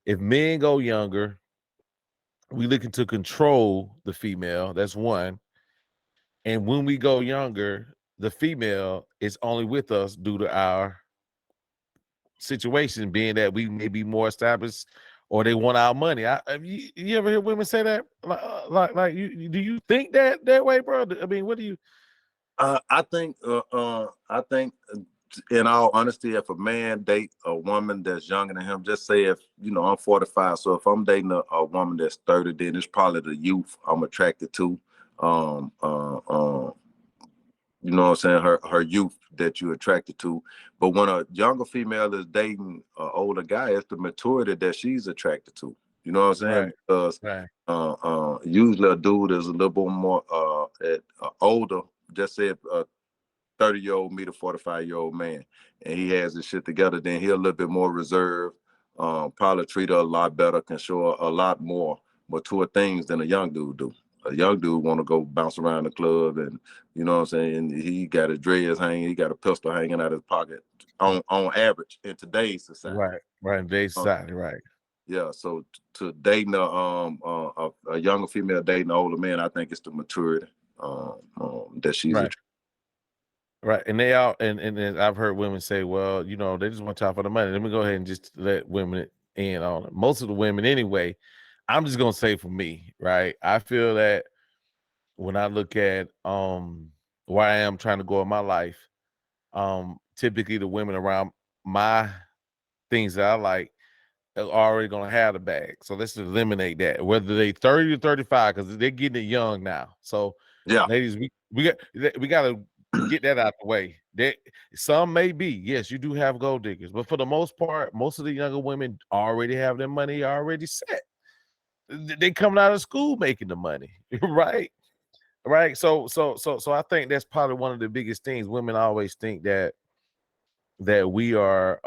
If men go younger, we looking to control the female. That's one. And when we go younger, the female is only with us due to our situation, being that we may be more established or they want our money. You ever hear women say that? Like you do you think that way, bro? I mean, what do you? I think in all honesty, if a man date a woman that's younger than him, just say if I'm 45, so if I'm dating a woman that's 30, then it's probably the youth I'm attracted to. You know what I'm saying? Her youth that you're attracted to. But when a younger female is dating an older guy, it's the maturity that she's attracted to. You know what I'm saying? Because usually a dude is a little bit more older. Just say if a 30-year-old meet a 45-year-old man and he has his shit together, then he's a little bit more reserved, probably treat her a lot better, can show her a lot more mature things than a young dude do. A young dude want to go bounce around the club, and you know what I'm saying, he got his dreads hanging, he got a pistol hanging out of his pocket on average in today's society. Right, in today's society, right. Yeah, so to dating a younger female dating an older man, I think it's the maturity that she's attracted. Right, and they all and I've heard women say, well, they just want time for the money. Let me go ahead and just let women in on it. Most of the women, anyway. I'm just gonna say for me, right? I feel that when I look at where I am trying to go in my life, typically the women around my things that I like are already gonna have the bag. So let's eliminate that. Whether they 30 or 35, because they're getting it young now. So yeah, ladies, we gotta get that out the way. Some may be, yes, you do have gold diggers, but for the most part, most of the younger women already have their money already set. They coming out of school making the money, right? So I think that's probably one of the biggest things. Women always think that we are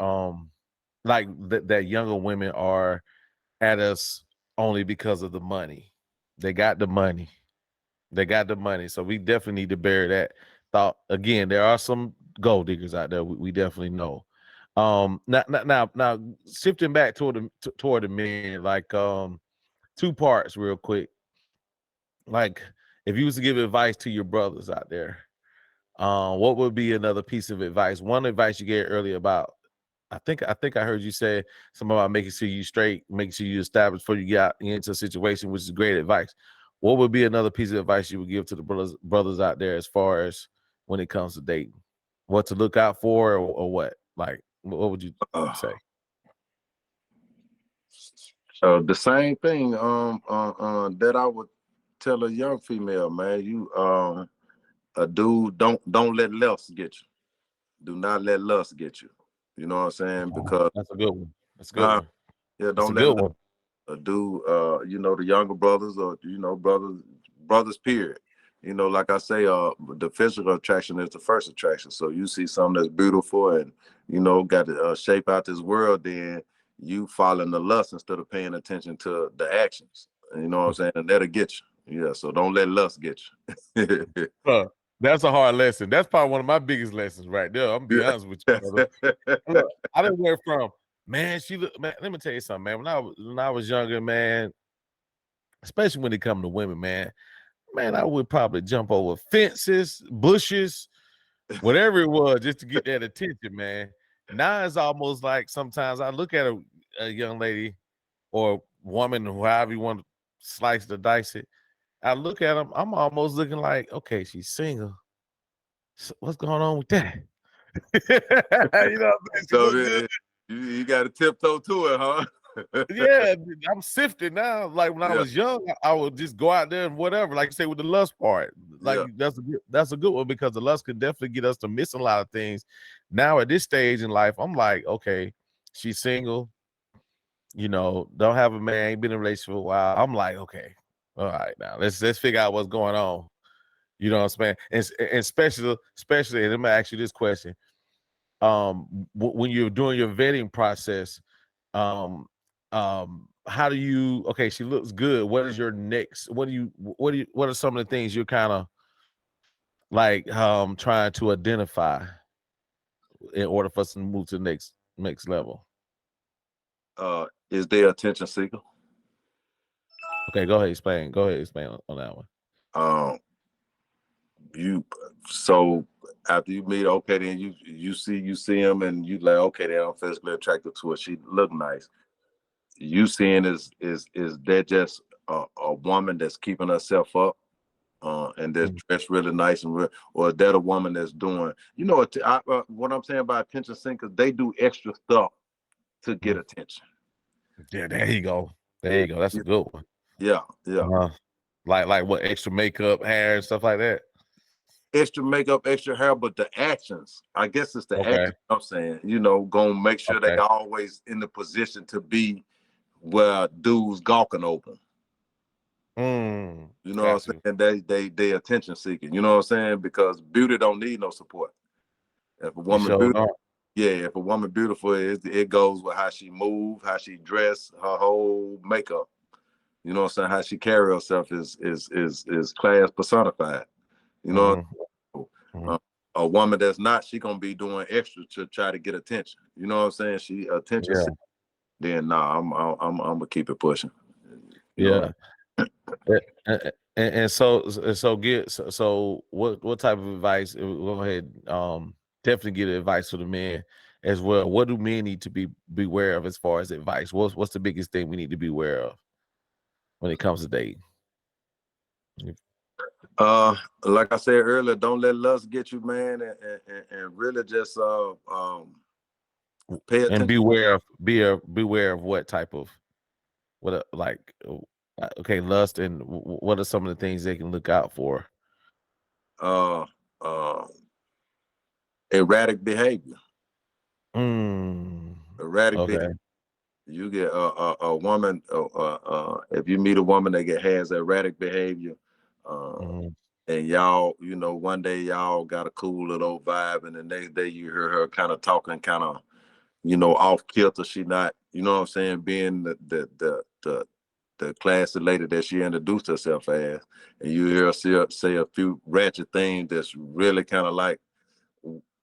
like that younger women are at us only because of the money. They got the money. So we definitely need to bear that thought. Again, there are some gold diggers out there. We definitely know. Now shifting back toward the men, like two parts real quick. Like, if you was to give advice to your brothers out there, what would be another piece of advice? One advice you gave earlier about I think I heard you say something about making sure you straight, making sure you established before you get into a situation, which is great advice. What would be another piece of advice you would give to the brothers out there as far as when it comes to dating? What to look out for, or what? Like, what would you Uh, say? the same thing that I would tell a young female, man. You a dude, don't let lust get you. Do not let lust get you. You know what I'm saying? Because That's a good one. That's a good uh, one. yeah, That's a don't let good one. a dude, the younger brothers or brothers period. Like I say, the physical attraction is the first attraction. So you see something that's beautiful and got to shape out this world, then you fall in the lust instead of paying attention to the actions. You know what I'm saying? And that'll get you. Yeah. So don't let lust get you. Huh. That's a hard lesson. That's probably one of my biggest lessons right there. I'm gonna be honest with you, brother. Look, I didn't went from man. She look, man. Let me tell you something, man. When I was younger, man, especially when it come to women, man, I would probably jump over fences, bushes, whatever it was, just to get that attention, man. Now it's almost like sometimes I look at a young lady or woman, however you want to slice the dice it. I look at them, I'm almost looking like, okay, she's single. So what's going on with that? You know what I'm saying? She So look good. you got to tiptoe to it, huh? Yeah, I'm sifted now. Like when I Yeah, was young, I would just go out there and whatever. Like you say with the lust part, like yeah. that's a good one because the lust could definitely get us to miss a lot of things. Now at this stage in life, I'm like, okay, she's single, don't have a man, ain't been in a relationship for a while. I'm like, okay, all right, now let's figure out what's going on. You know what I'm saying? And especially, and let me ask you this question: when you're doing your vetting process, um, how do you? Okay, she looks good. What is your next? What are some of the things you're kind of like trying to identify in order for us to move to the next level? Is there attention seeker? Okay, go ahead, explain. Go ahead, explain on that one. Um, you so after you meet, okay, then you see him and you like, okay, then I'm physically attracted to her. She look nice. You seeing is that just a woman that's keeping herself up, and that's Mm, dressed really nice or is that a woman that's doing, what I'm saying about attention seekers, they do extra stuff to get mm. attention. Yeah, there you go. There Yeah, you go. That's a good one. yeah, yeah. Uh, like what extra makeup, hair, and stuff like that. Extra makeup, extra hair, but the actions, I guess it's the Okay. actions I'm saying, gonna make sure they Okay. always in the position to be where dudes gawking over 'em. You know what Got I'm you. saying? They attention seeking. You know what I'm saying? Because beauty don't need no support. If a You woman sure beautiful, don't. yeah, if a woman beautiful, it goes with how she move, how she dress, her whole makeup. You know what I'm saying? How she carry herself is class personified. You know, Hmm. Hmm. uh, a woman that's not, she gonna be doing extra to try to get attention. You know what I'm saying? She attention. Yeah. Then nah, I'm gonna keep it pushing. You know. Yeah. And so get so what type of advice? Go ahead. Definitely get advice for the men as well. What do men need to beware of as far as advice? What's the biggest thing we need to be aware of when it comes to dating? Like I said earlier, don't let lust get you, man, and really just pay And attention. beware of what type of okay, lust, and what are some of the things they can look out for? Uh, uh, Erratic behavior. Mm, Erratic behavior. okay. You get a woman. If you meet a woman that has erratic behavior, uh, Mhm. and y'all, one day y'all got a cool little vibe, and the next day you hear her kind of talking, kind of, off kilter. She not, you know what I'm saying, being the classy lady that she introduced herself as, and you hear her say a few ratchet things that's really kind of like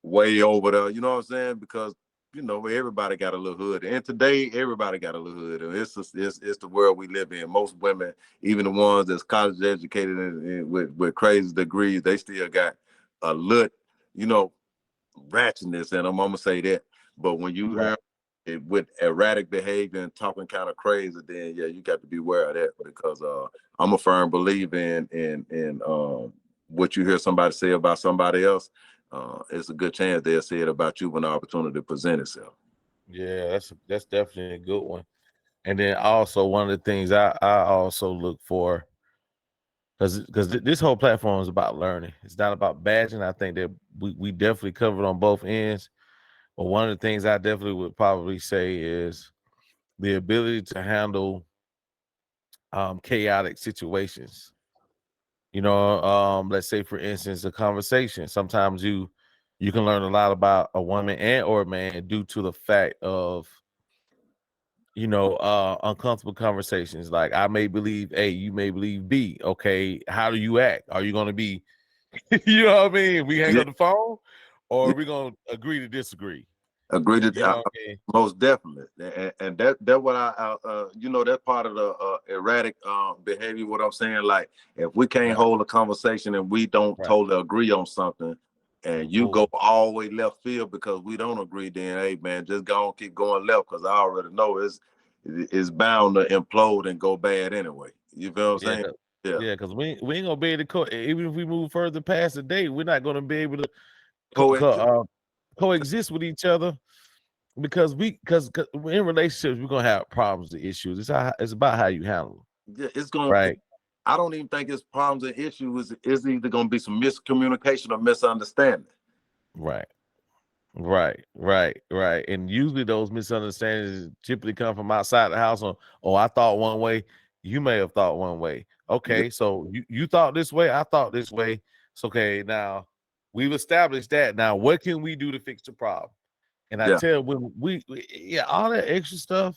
way over there. You know what I'm saying? Because everybody got a little hood, and today everybody got a little hood, and it's the world we live in. Most women, even the ones that's college educated and with crazy degrees, they still got a little, ratchetness in them. I'm gonna say that. But when you Right. hear it with erratic behavior and talking kind of crazy, then yeah, you got to be aware of that because I'm a firm believer in what you hear somebody say about somebody else. It's a good chance they'll say it about you when the opportunity presents itself. Yeah, that's definitely a good one. And then also one of the things I also look for, because this whole platform is about learning. It's not about badging. I think that we definitely covered on both ends. But one of the things I definitely would probably say is the ability to handle chaotic situations. Let's say for instance, a conversation. Sometimes you can learn a lot about a woman and or a man due to the fact of uncomfortable conversations. Like I may believe A, you may believe B. Okay, how do you act? Are you going to be, you know what I mean? We hang Yeah, up the phone, or yeah, are we going to agree to disagree? agree to You know what I mean? most definitely, and that what that's part of the erratic behavior. What I'm saying, like if we can't Right. hold a conversation and we don't Right. totally agree on something, and you Boom. go all the way left field because we don't agree, then hey man, just go on, keep going left because I already know it's bound to implode and go bad anyway. You feel what I'm Yeah. saying? Yeah, Yeah, because we ain't gonna be able to even if we move further past the date, we're not gonna be able to coexist. coexist with each other because because in relationships we're gonna have problems and issues. It's about how you handle them, Yeah, it's gonna. right? I don't even think it's problems and issues. It's either gonna be some miscommunication or misunderstanding. Right. Right. And usually those misunderstandings typically come from outside the house on, oh, I thought one way, you may have thought one way. Yeah, Okay, so you thought this way, I thought this way. It's okay. Now we've established that. Now, what can we do to fix the problem? And I yeah, tell when yeah, all that extra stuff,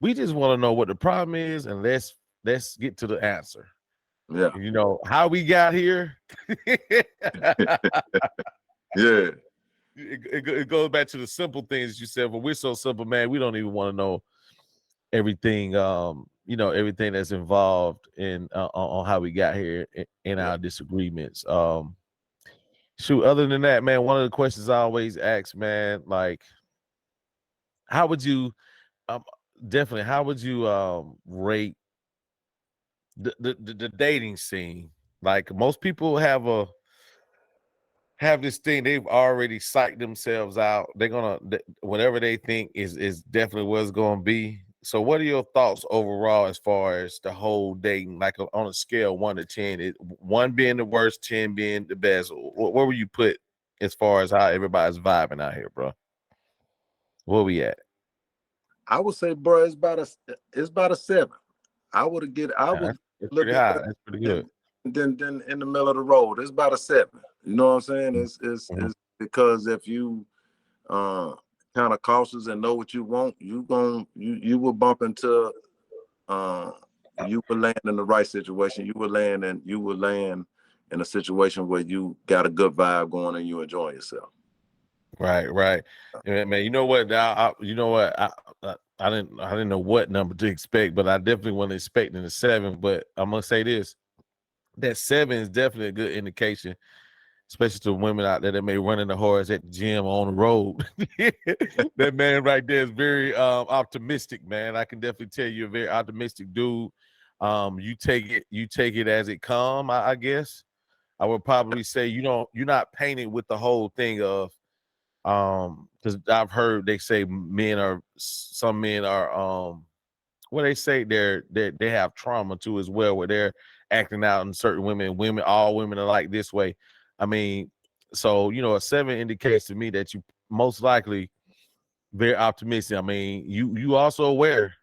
we just want to know what the problem is, and let's get to the answer. yeah, How we got here. yeah, It goes back to the simple things you said. But we're so simple, man. We don't even want to know everything. Everything that's involved in on how we got here in yeah. our disagreements. Shoot. Other than that, man, one of the questions I always ask, man, like, how would you, um, definitely, how would you rate the dating scene? Like most people have this thing they've already psyched themselves out. They're gonna whatever they think is definitely what's gonna be. So, what are your thoughts overall as far as the whole dating, like on a scale 1 to 10? One being the worst, 10 being the best. Where would you put as far as how everybody's vibing out here, bro? Where we at? I would say, bro, it's about a 7. I Yeah, would that's look pretty at high. it That's pretty good. and then in the middle of the road. It's about a 7. You know what I'm saying? Mhm. It's because if you uh kind of cautious and know what you want, you will bump into uh you will land in the right situation. You will land in a situation where you got a good vibe going and you enjoy yourself. Right. Yeah, man, you know what? You know what? I didn't know what number to expect, but I definitely wasn't expecting a 7. But I'm gonna say this: that 7 is definitely a good indication, especially to women out there that may run into Horace at the gym or on the road. That man right there is very optimistic, man. I can definitely tell you're a very optimistic dude. You take it as it come, I guess. I would probably say you're not painted with the whole thing of because I've heard they say some men are what they say they have trauma too as well, where they're acting out in certain all women are like this way. I mean, so a 7 indicates to me that you most likely very optimistic. I mean, you also aware,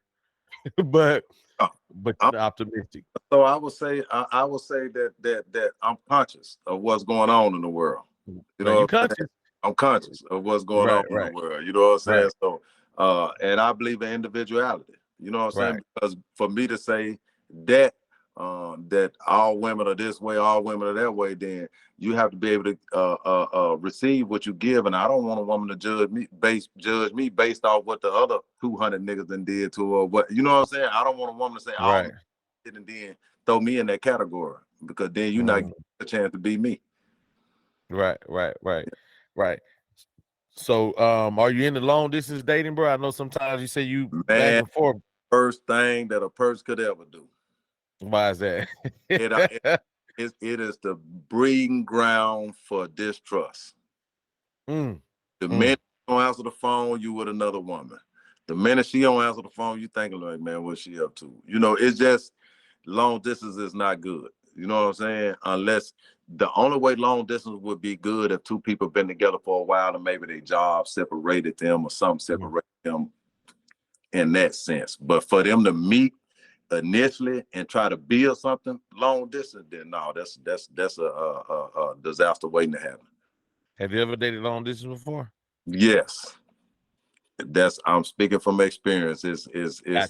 but Uh, but I'm optimistic. So I would say that I'm conscious of what's going on in the world. You Now know you what I'm saying? conscious, I'm conscious of what's going on right, in the right, world. You know what I'm saying? right, So and I believe in individuality. You know what I'm saying? right, Because for me to say that that all women are this way, all women are that way, then you have to be able to receive what you give. And I don't want a woman to judge me based off what the other 200 niggas done did to her. Or what you know what I'm saying? I don't want a woman to say all right. and then throw me in that category because then you're not getting Mm, a chance to be me. right. So, are you into long distance dating, bro? I know sometimes you say you back Man, and forth. first thing that a person could ever do. Why is that? It, it is the breeding ground for distrust. mm, The mm, minute you don't answer the phone, you with another woman. The minute she don't answer the phone, you thinking like, man, what's she up to? You know, it's just long distance is not good. You know what I'm saying? Unless the only way long distance would be good if two people been together for a while and maybe their job separated them or something mm. separated them in that sense. But for them to meet initially and try to build something long distance, then no, that's a disaster waiting to happen. Have you ever dated long distance before? Yes, that's I'm speaking from experience. Gotcha.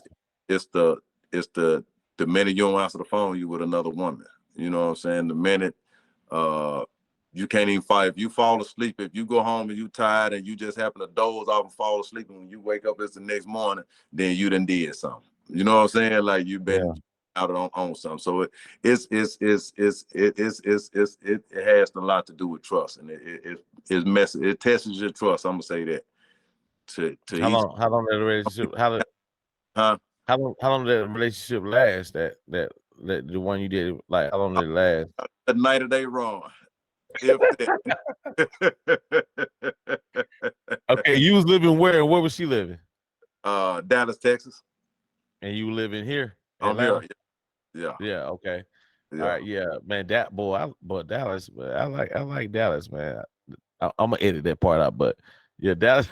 It's the it's the minute you don't answer the phone, you with another woman. You know what I'm saying? The minute uh you can't even fight. If you fall asleep, if you go home and you tired and you just happen to doze off and fall asleep, and when you wake up it's the next morning, then you done did something. You know what I'm saying? Like you've Yeah. been out on something. So it has a lot to do with trust, and it's messy. It tests your trust. I'm gonna say that to How each. long? How long did the relationship? Huh? How long did that relationship last? That the one you did, like, how long did it last? A night of day wrong. If Okay, you was living where, and where was she living? Dallas, Texas. And you living here, I'm here. Atlanta? Yeah, Yeah. Okay. All yeah. right. Yeah, man. That boy, but Dallas, man, I like Dallas, man. I'm gonna edit that part out, but yeah, Dallas,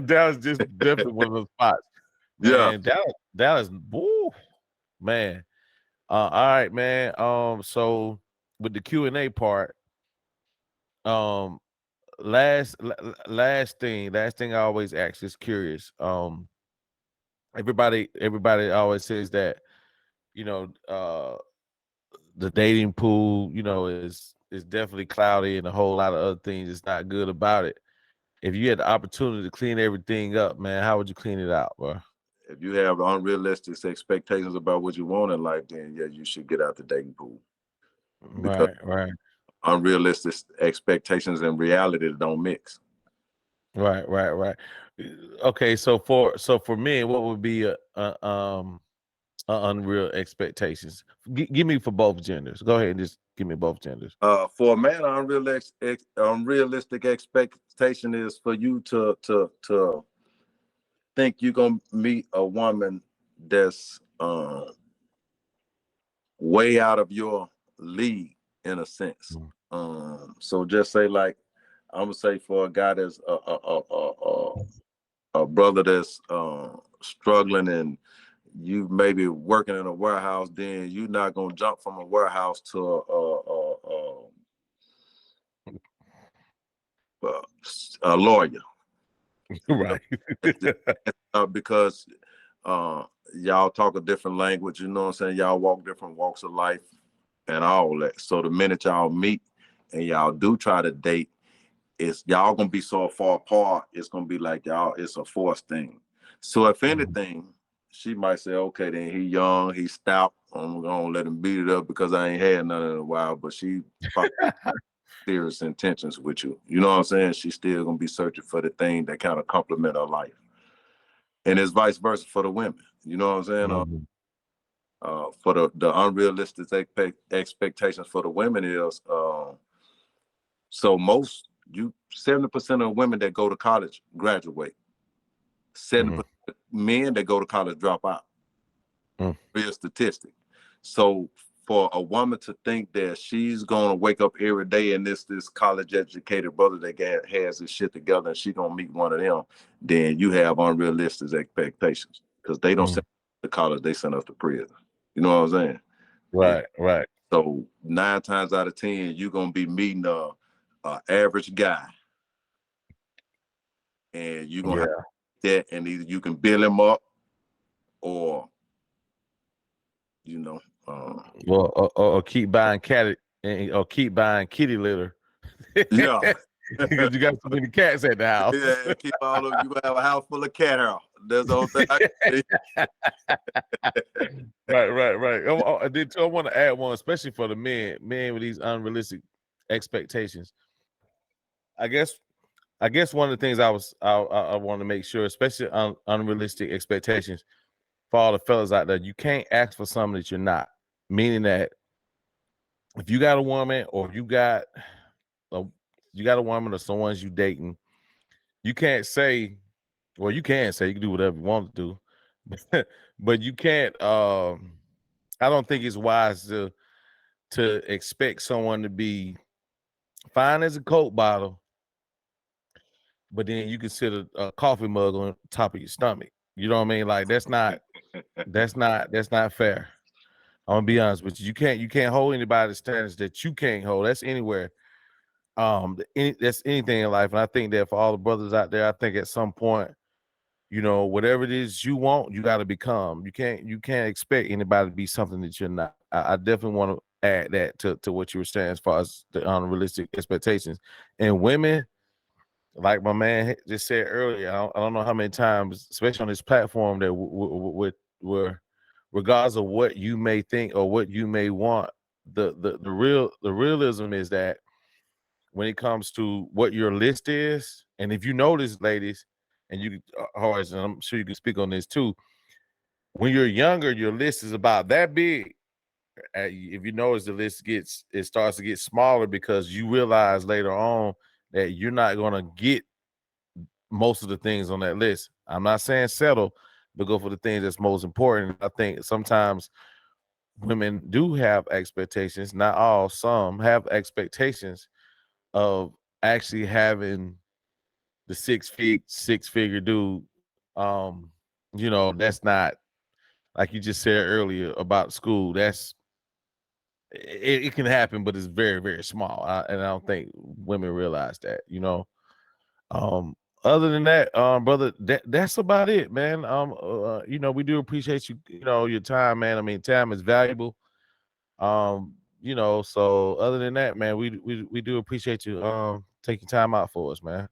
Dallas just definitely one of those spots, Yeah. man. Dallas, woo, man. All right, man. So with the Q&A part, um, last thing I always ask is curious. Everybody always says that, you know, the dating pool, is definitely cloudy and a whole lot of other things. It's not good about it. If you had the opportunity to clean everything up, man, how would you clean it out, bro? If you have unrealistic expectations about what you want in life, then yeah, you should get out the dating pool because Right, right, unrealistic expectations and reality don't mix. right, right, right. Okay, so for men, what would be unreal expectations? Give me for both genders. Go ahead and just give me both genders. For a man, unrealistic expectation is for you to think you're gonna meet a woman that's way out of your league in a sense. Mm. So just say like I'm gonna say for a guy that's a brother that's struggling and you maybe working in a warehouse, then you're not gonna jump from a warehouse to a lawyer. You know, Right. because y'all talk a different language. You know what I'm saying? Y'all walk different walks of life and all that. So the minute y'all meet and y'all do try to date, it's y'all gonna be so far apart. It's gonna be like y'all. It's a forced thing. So if Mhm. anything, she might say, "Okay, then he young, he stout. I'm gonna let him beat it up because I ain't had none in a while." But she probably serious intentions with you. You know what I'm saying? She's still gonna be searching for the thing that kind of complement her life, and it's vice versa for the women. You know what I'm saying? Mhm. For the unrealistic expectations for the women is so most you 70% of women that go to college graduate. 70% Mhm. men that go to college drop out. Mm. Real statistic. So for a woman to think that she's gonna wake up every day and this college educated brother that has his shit together and she gonna meet one of them, then you have unrealistic expectations because they don't Mm. send us to college, they send us to prison. You know what I'm saying? And Right, right. so 9 times out of 10, you're gonna be meeting a average guy, and you're gonna have Yeah. that, and either you can build him up or you know, Well, or keep buying or keep buying kitty litter yeah, because you got so many cats at the house. yeah, keep all of you gonna have a house full of cat hair. That's the whole thing. I can say. Right, right, right. I did too. I want to add one, especially for the men with these unrealistic expectations. I guess I guess one of the things I want to make sure, especially unrealistic expectations for all the fellas out there, you can't ask for something that you're not. Meaning that if you got a woman or if a, you got a woman or someone's you dating, you can't say, well, you can say you can do whatever you want to do, but you can't. I don't think it's wise to expect someone to be fine as a Coke bottle, but then you consider a coffee mug on top of your stomach. You know what I mean? Like that's not fair. I'm gonna be honest with you. You can't hold anybody to standards that you can't hold. That's anywhere. That's anything in life. And I think that for all the brothers out there, I think at some point, whatever it is you want, you got to become. You can't expect anybody to be something that you're not. I definitely want to add that to what you were saying as far as the unrealistic expectations. And women, like my man just said earlier, I don't know how many times, especially on this platform, that where regardless of what you may think or what you may want, the realism is that when it comes to what your list is, and if you notice, ladies, and you, Horace, and I'm sure you can speak on this too. When you're younger, your list is about that big. If you notice, it starts to get smaller because you realize later on that you're not going to get most of the things on that list. I'm not saying settle, but go for the things that's most important. I think sometimes women do have expectations, not all, some have expectations of actually having the six figure dude. Um, that's not, like you just said earlier about school. It can happen, but it's very, very small. And I don't think women realize that, Um, other than that, brother, that's about it, man. We do appreciate your time, man. I mean, time is valuable. So other than that, man, we do appreciate you taking time out for us, man.